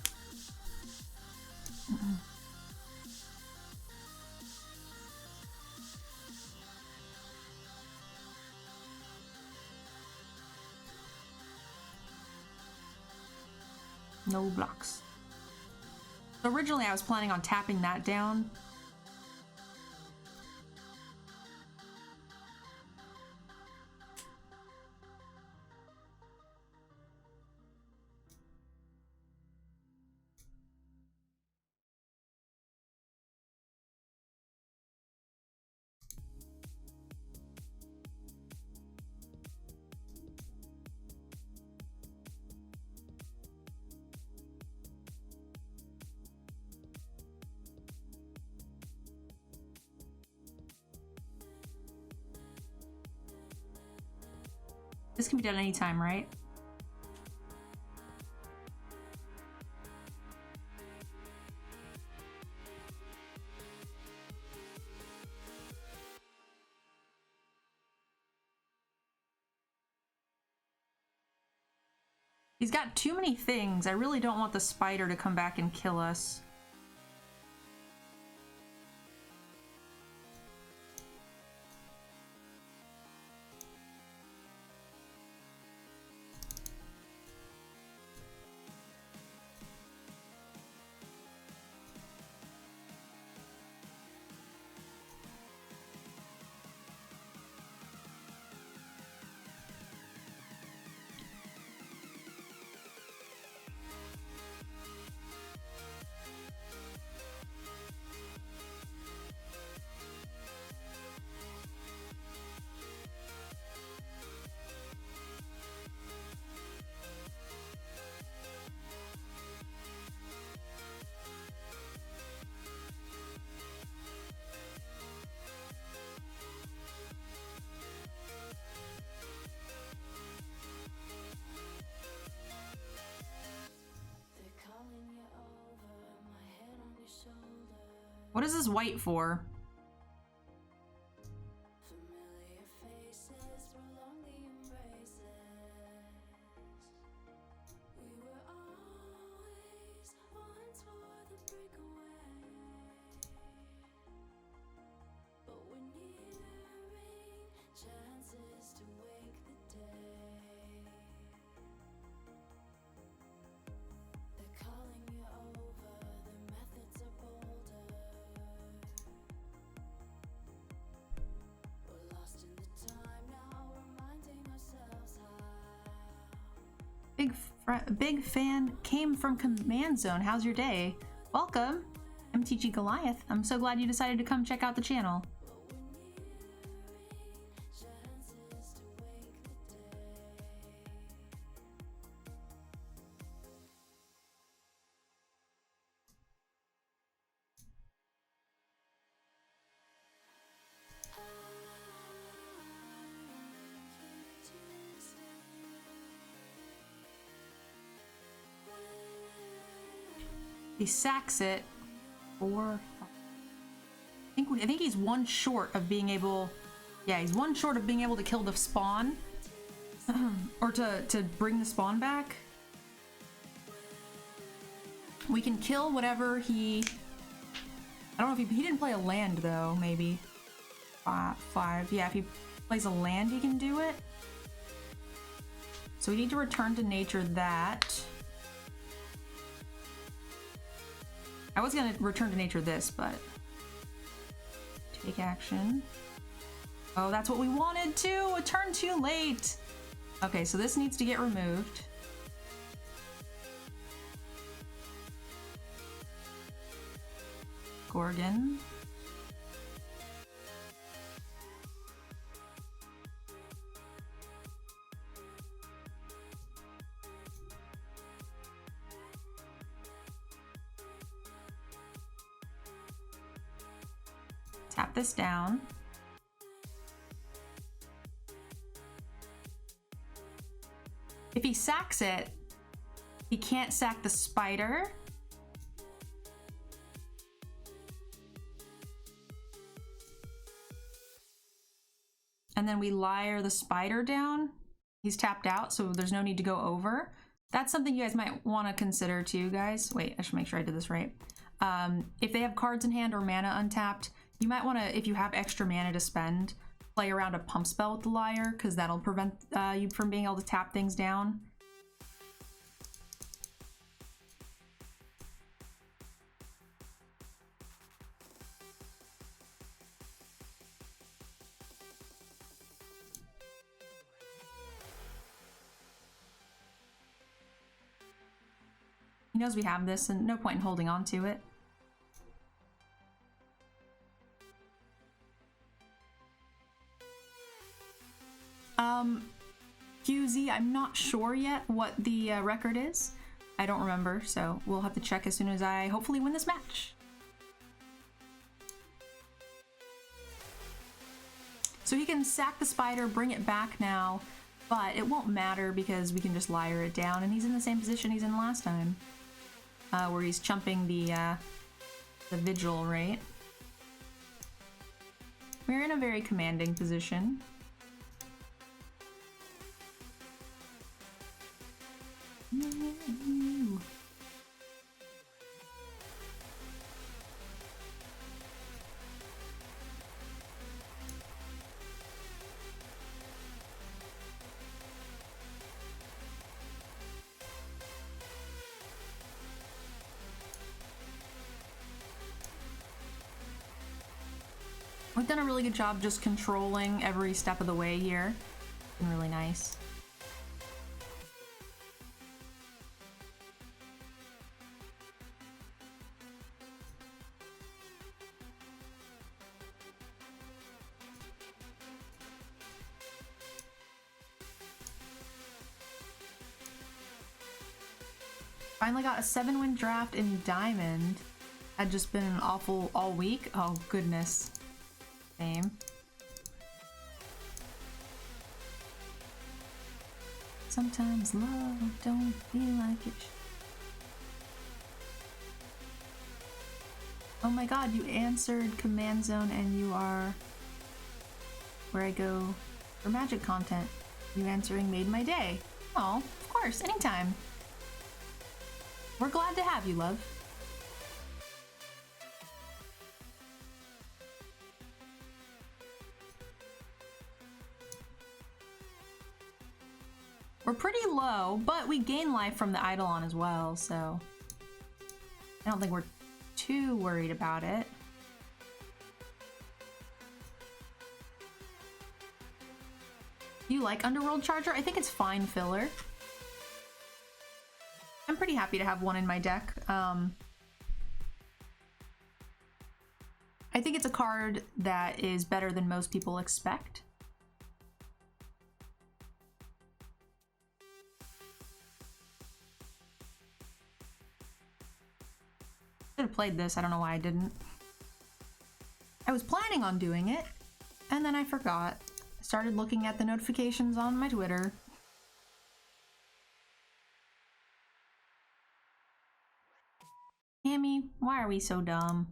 No blocks. So originally I was planning on tapping that down. This can be done anytime, right? He's got too many things. I really don't want the spider to come back and kill us. What is this white for? Big fan came from Command Zone. How's your day? Welcome, MTG Goliath. I'm so glad you decided to come check out the channel. He sacks it. 4, 5. I think he's one short of being able. Yeah, he's one short of being able to kill the spawn, or to bring the spawn back. We can kill whatever he. I don't know if he didn't play a land though. Maybe 5. Yeah, if he plays a land, he can do it. So we need to return to nature that. I was gonna return to nature this, but take action. Oh, that's what we wanted to. A turn too late. Okay, so this needs to get removed. Gorgon. Tap this down. If he sacks it, he can't sack the spider. And then we lyre the spider down. He's tapped out, so there's no need to go over. That's something you guys might want to consider too, guys. Wait, I should make sure I did this right. If they have cards in hand or mana untapped, you might want to, if you have extra mana to spend, play around a pump spell with the lyre, because that'll prevent you from being able to tap things down. He knows we have this, and no point in holding on to it. QZ, I'm not sure yet what the record is. I don't remember, so we'll have to check as soon as I hopefully win this match. So he can sack the spider, bring it back now, but it won't matter because we can just lyre it down, and he's in the same position he's in last time, where he's chumping the vigil, right? We're in a very commanding position. We've done a really good job just controlling every step of the way here. It's been really nice. Finally got a 7-win draft in Diamond. Had just been an awful all week. Oh goodness. Same. Sometimes love don't feel like it. Oh my god, you answered Command Zone and you are where I go for magic content. You answering made my day. Oh, of course, anytime. We're glad to have you, love. We're pretty low, but we gain life from the Eidolon as well, so I don't think we're too worried about it. You like Underworld Charger? I think it's fine filler. I'm pretty happy to have one in my deck. I think it's a card that is better than most people expect. I should have played this. I don't know why I didn't. I was planning on doing it, and then I forgot. I started looking at the notifications on my Twitter. Hammy, why are we so dumb?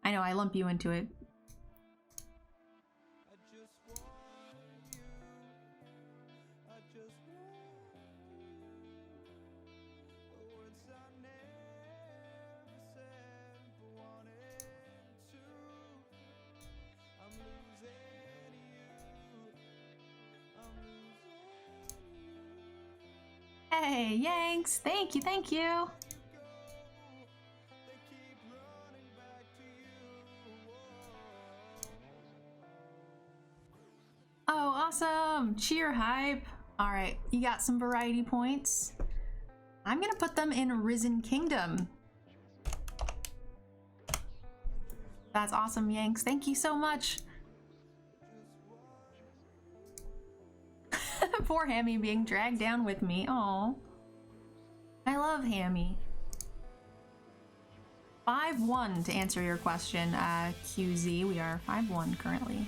I know, I lump you into it. Hey, Yanks! Thank you, thank you! Oh, awesome! Cheer hype! Alright, you got some variety points. I'm gonna put them in Risen Kingdom. That's awesome, Yanks. Thank you so much! Poor Hammy being dragged down with me. Aw. I love Hammy. 5-1 to answer your question, QZ. We are 5-1 currently.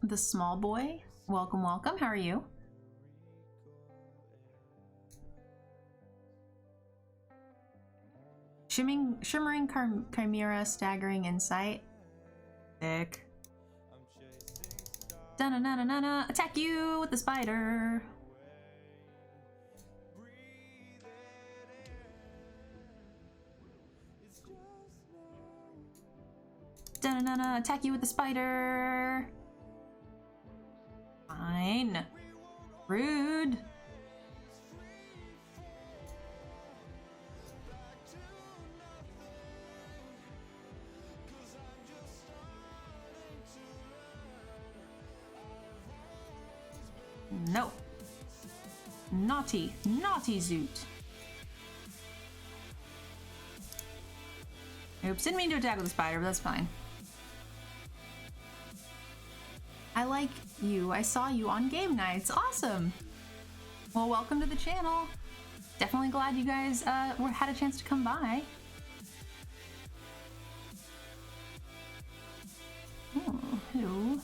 The small boy. Welcome, welcome. How are you? Shimmering Chimera, Staggering Insight. Sick. Da-na-na-na-na-na. Attack you with the spider. Da-na-na-na. Attack you with the spider. Fine. Rude. No. Naughty. Naughty Zoot. Oops, didn't mean to attack with the spider, but that's fine. I like you. I saw you on game nights. Awesome. Well, welcome to the channel. Definitely glad you guys had a chance to come by. Oh, hello.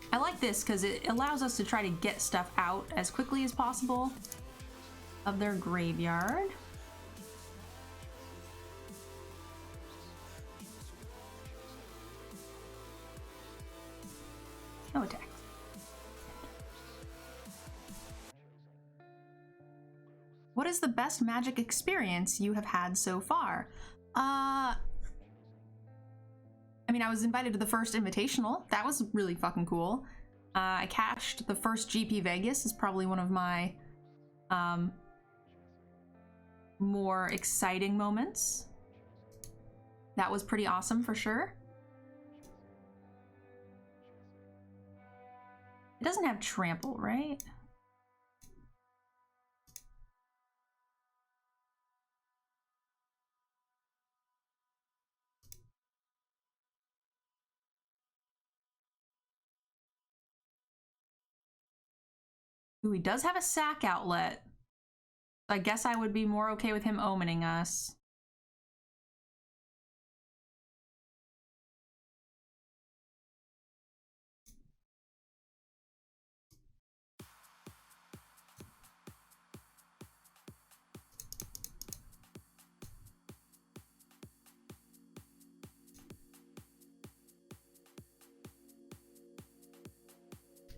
I like this because it allows us to try to get stuff out as quickly as possible of their graveyard. No attack. What is the best Magic experience you have had so far? I mean, I was invited to the first Invitational. That was really fucking cool. I cashed the first GP Vegas is probably one of my more exciting moments. That was pretty awesome for sure. It doesn't have trample, right? Ooh, he does have a sack outlet. I guess I would be more okay with him omening us.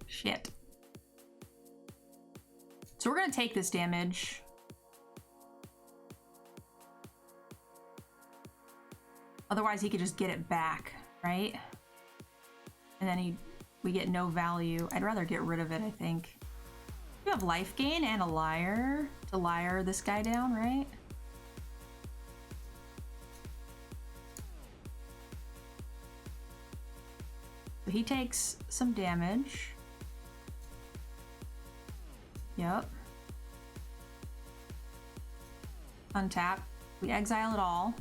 Shit. So we're gonna take this damage. Otherwise he could just get it back, right? And then we get no value. I'd rather get rid of it, I think. You have life gain and a liar to liar this guy down, right? So he takes some damage. Yep. Untap. We exile it all.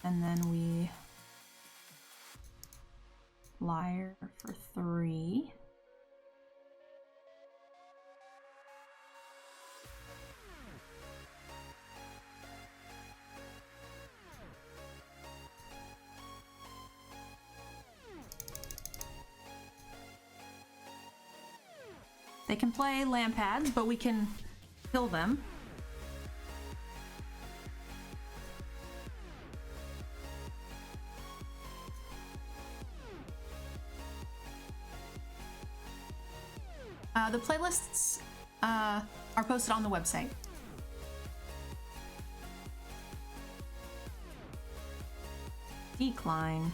And then we liar for 3. They can play land pads, but we can kill them. The playlists are posted on the website. Decline.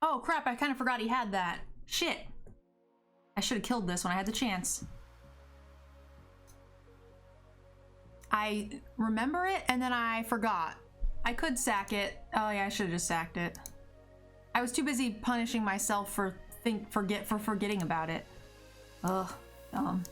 Oh crap, I kind of forgot he had that. Shit. I should have killed this when I had the chance. I remember it and then I forgot. I could sack it. Oh yeah, I should have just sacked it. I was too busy punishing myself for forgetting about it. Ugh, dumb.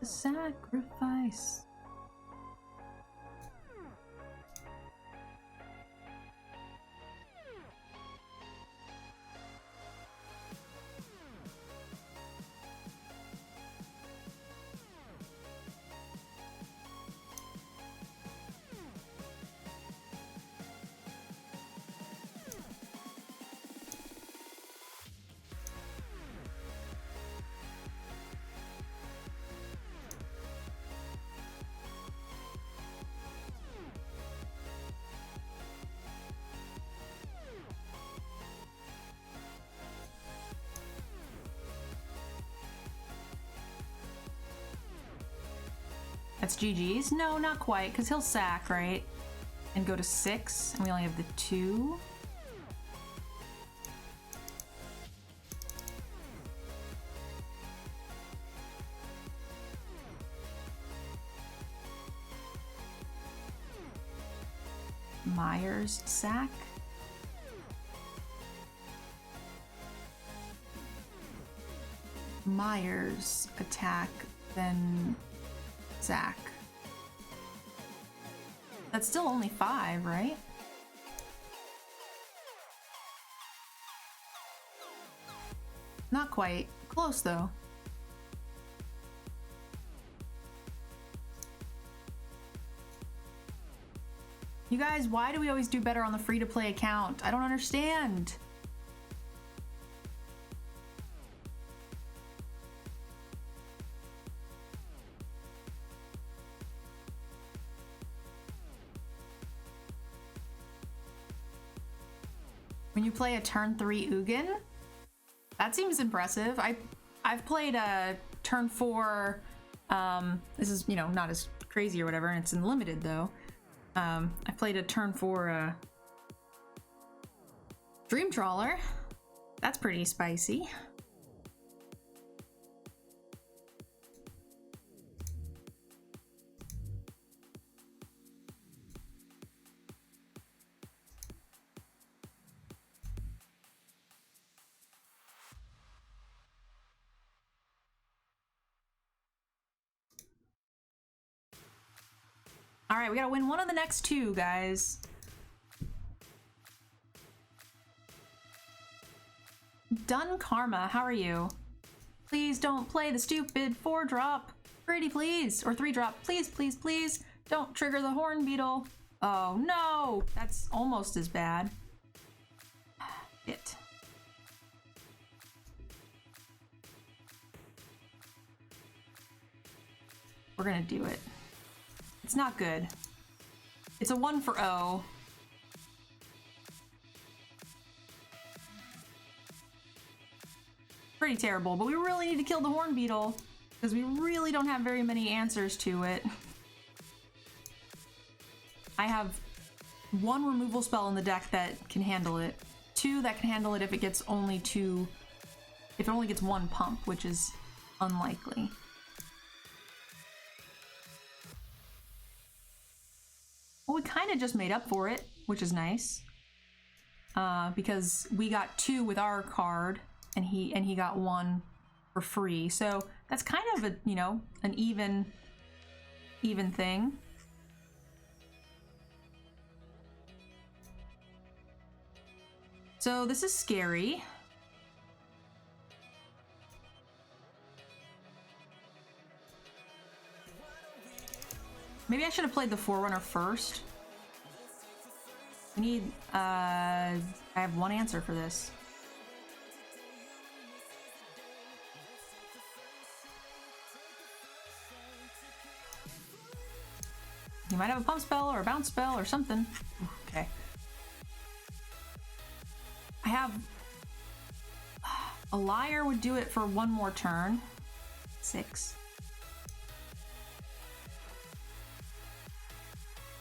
Sacrifice. That's GG's? No, not quite, because he'll sack, right? And go to 6, and we only have the 2. Myers sack. Myers attack, then Zach. That's still only 5, right? Not quite. Close though. You guys, why do we always do better on the free-to-play account? I don't understand. When you play a turn 3 Ugin? That seems impressive. I've played a turn 4, this is, you know, not as crazy or whatever, and it's in limited though. I played a turn 4 Dream Trawler. That's pretty spicy. All right, we gotta win one of the next two, guys. Done Karma, how are you? Please don't play the stupid 4-drop. Pretty please, or 3-drop. Please, please, please. Don't trigger the Horn Beetle. Oh no, that's almost as bad. It. We're gonna do it. It's not good. It's a 1 for O. Pretty terrible, but we really need to kill the Horn Beetle because we really don't have very many answers to it. I have 1 removal spell in the deck that can handle it. 2 that can handle it if it gets only 2, if it only gets 1 pump, which is unlikely. Well, we kind of just made up for it, which is nice. Because we got 2 with our card, and he got 1 for free. So that's kind of a, you know, an even thing. So this is scary. Maybe I should have played the Forerunner first. We need, I have 1 answer for this. You might have a pump spell or a bounce spell or something. Okay. I have... A Liar would do it for 1 more turn. 6.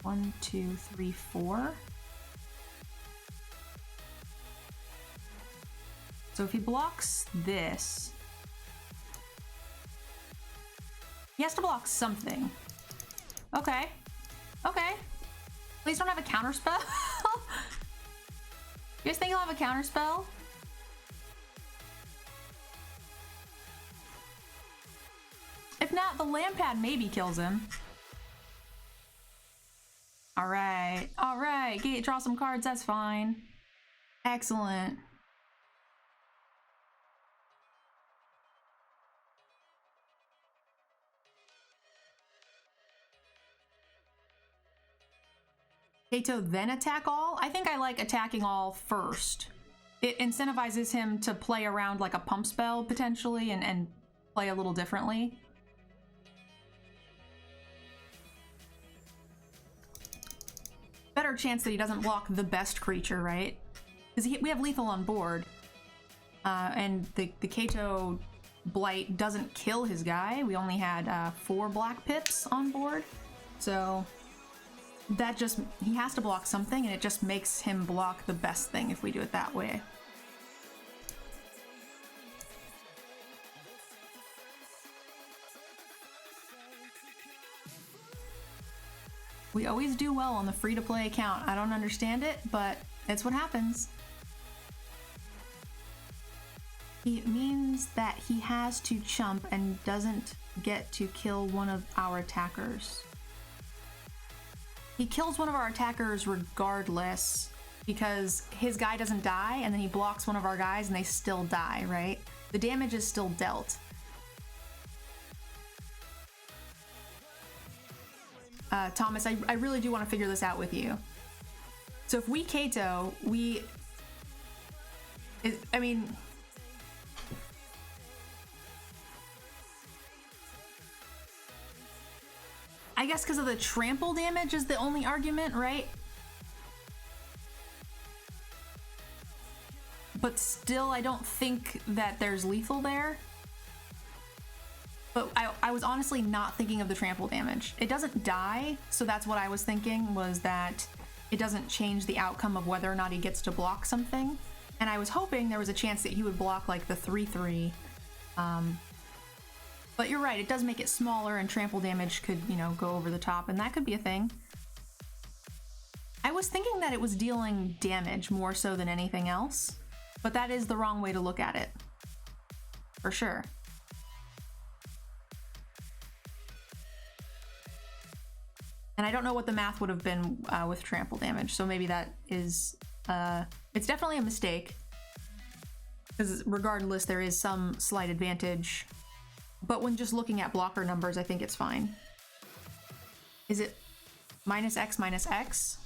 1, 2, 3, 4. So if he blocks this, he has to block something. Okay. Okay. Please don't have a counter spell. You guys think he'll have a counter spell? If not, the Lampad maybe kills him. Alright, alright. Gate, draw some cards, that's fine. Excellent. Kato then attack all? I think I like attacking all first. It incentivizes him to play around like a pump spell potentially and play a little differently. Better chance that he doesn't block the best creature, right? Because we have lethal on board. And the Kato Blight doesn't kill his guy. We only had 4 black pips on board. So that just, he has to block something and it just makes him block the best thing if we do it that way. We always do well on the free-to-play account. I don't understand it, but it's what happens. It means that he has to chump and doesn't get to kill one of our attackers. He kills one of our attackers regardless because his guy doesn't die and then he blocks one of our guys and they still die, right? The damage is still dealt. Thomas, I really do want to figure this out with you. So if we Kato, I mean, I guess because of the trample damage is the only argument, right? But still, I don't think that there's lethal there. But I was honestly not thinking of the trample damage. It doesn't die, so that's what I was thinking, was that it doesn't change the outcome of whether or not he gets to block something. And I was hoping there was a chance that he would block like the 3/3. But you're right, it does make it smaller, and trample damage could, you know, go over the top, and that could be a thing. I was thinking that it was dealing damage more so than anything else, but that is the wrong way to look at it. For sure. And I don't know what the math would have been with trample damage, so maybe that is... it's definitely a mistake, because regardless, there is some slight advantage. But when just looking at blocker numbers, I think it's fine. Is it -X -X?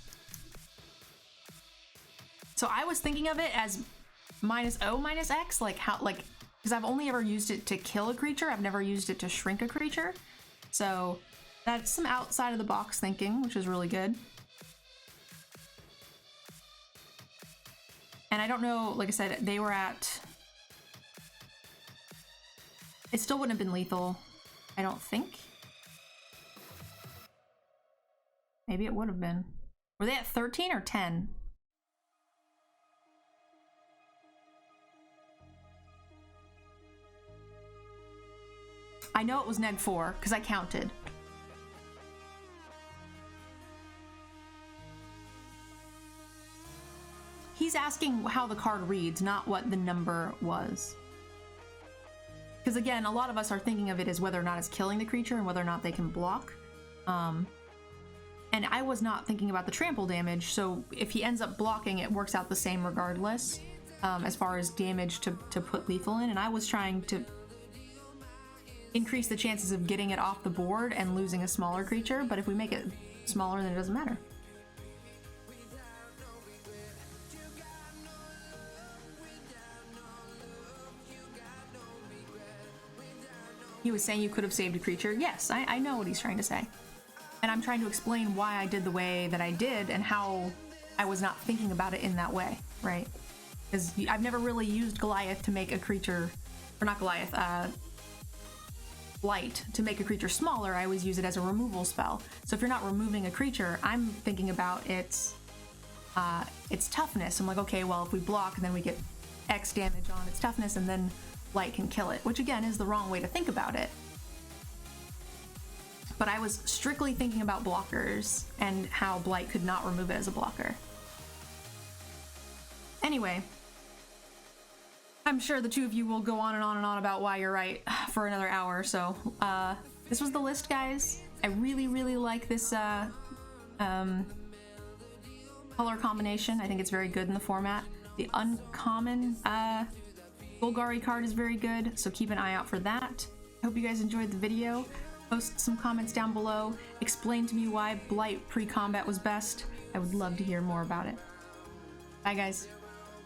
So I was thinking of it as -O -X, like how, like, because I've only ever used it to kill a creature. I've never used it to shrink a creature. So that's some outside of the box thinking, which is really good. And I don't know, like I said, they were at... It still wouldn't have been lethal, I don't think. Maybe it would have been. Were they at 13 or 10? I know it was neg 4, because I counted. He's asking how the card reads, not what the number was. Because again, a lot of us are thinking of it as whether or not it's killing the creature and whether or not they can block. And I was not thinking about the trample damage, so if he ends up blocking, it works out the same regardless, as far as damage to put lethal in. And I was trying to increase the chances of getting it off the board and losing a smaller creature, but if we make it smaller, then it doesn't matter. He was saying you could have saved a creature. Yes, I know what he's trying to say. And I'm trying to explain why I did the way that I did and how I was not thinking about it in that way, right? Because I've never really used Goliath to make a creature, or not Goliath, Light to make a creature smaller. I always use it as a removal spell. So if you're not removing a creature, I'm thinking about its toughness. I'm like, okay, well, if we block, then we get X damage on its toughness, and then Light can kill it, which again is the wrong way to think about it. But I was strictly thinking about blockers and how Blight could not remove it as a blocker. Anyway, I'm sure the two of you will go on and on and on about why you're right for another hour, so this was the list, guys. I really, really like this color combination. I think it's very good in the format. The uncommon Golgari card is very good, so keep an eye out for that. I hope you guys enjoyed the video. Post some comments down below. Explain to me why Blight pre-combat was best. I would love to hear more about it. Bye, guys.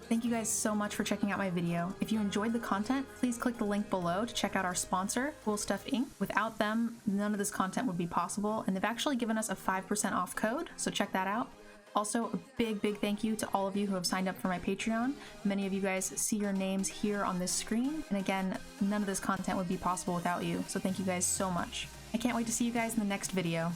Thank you guys so much for checking out my video. If you enjoyed the content, please click the link below to check out our sponsor, Cool Stuff Inc. Without them, none of this content would be possible, and they've actually given us a 5% off code, so check that out. Also, a big, big thank you to all of you who have signed up for my Patreon. Many of you guys see your names here on this screen, and again, none of this content would be possible without you, so thank you guys so much. I can't wait to see you guys in the next video.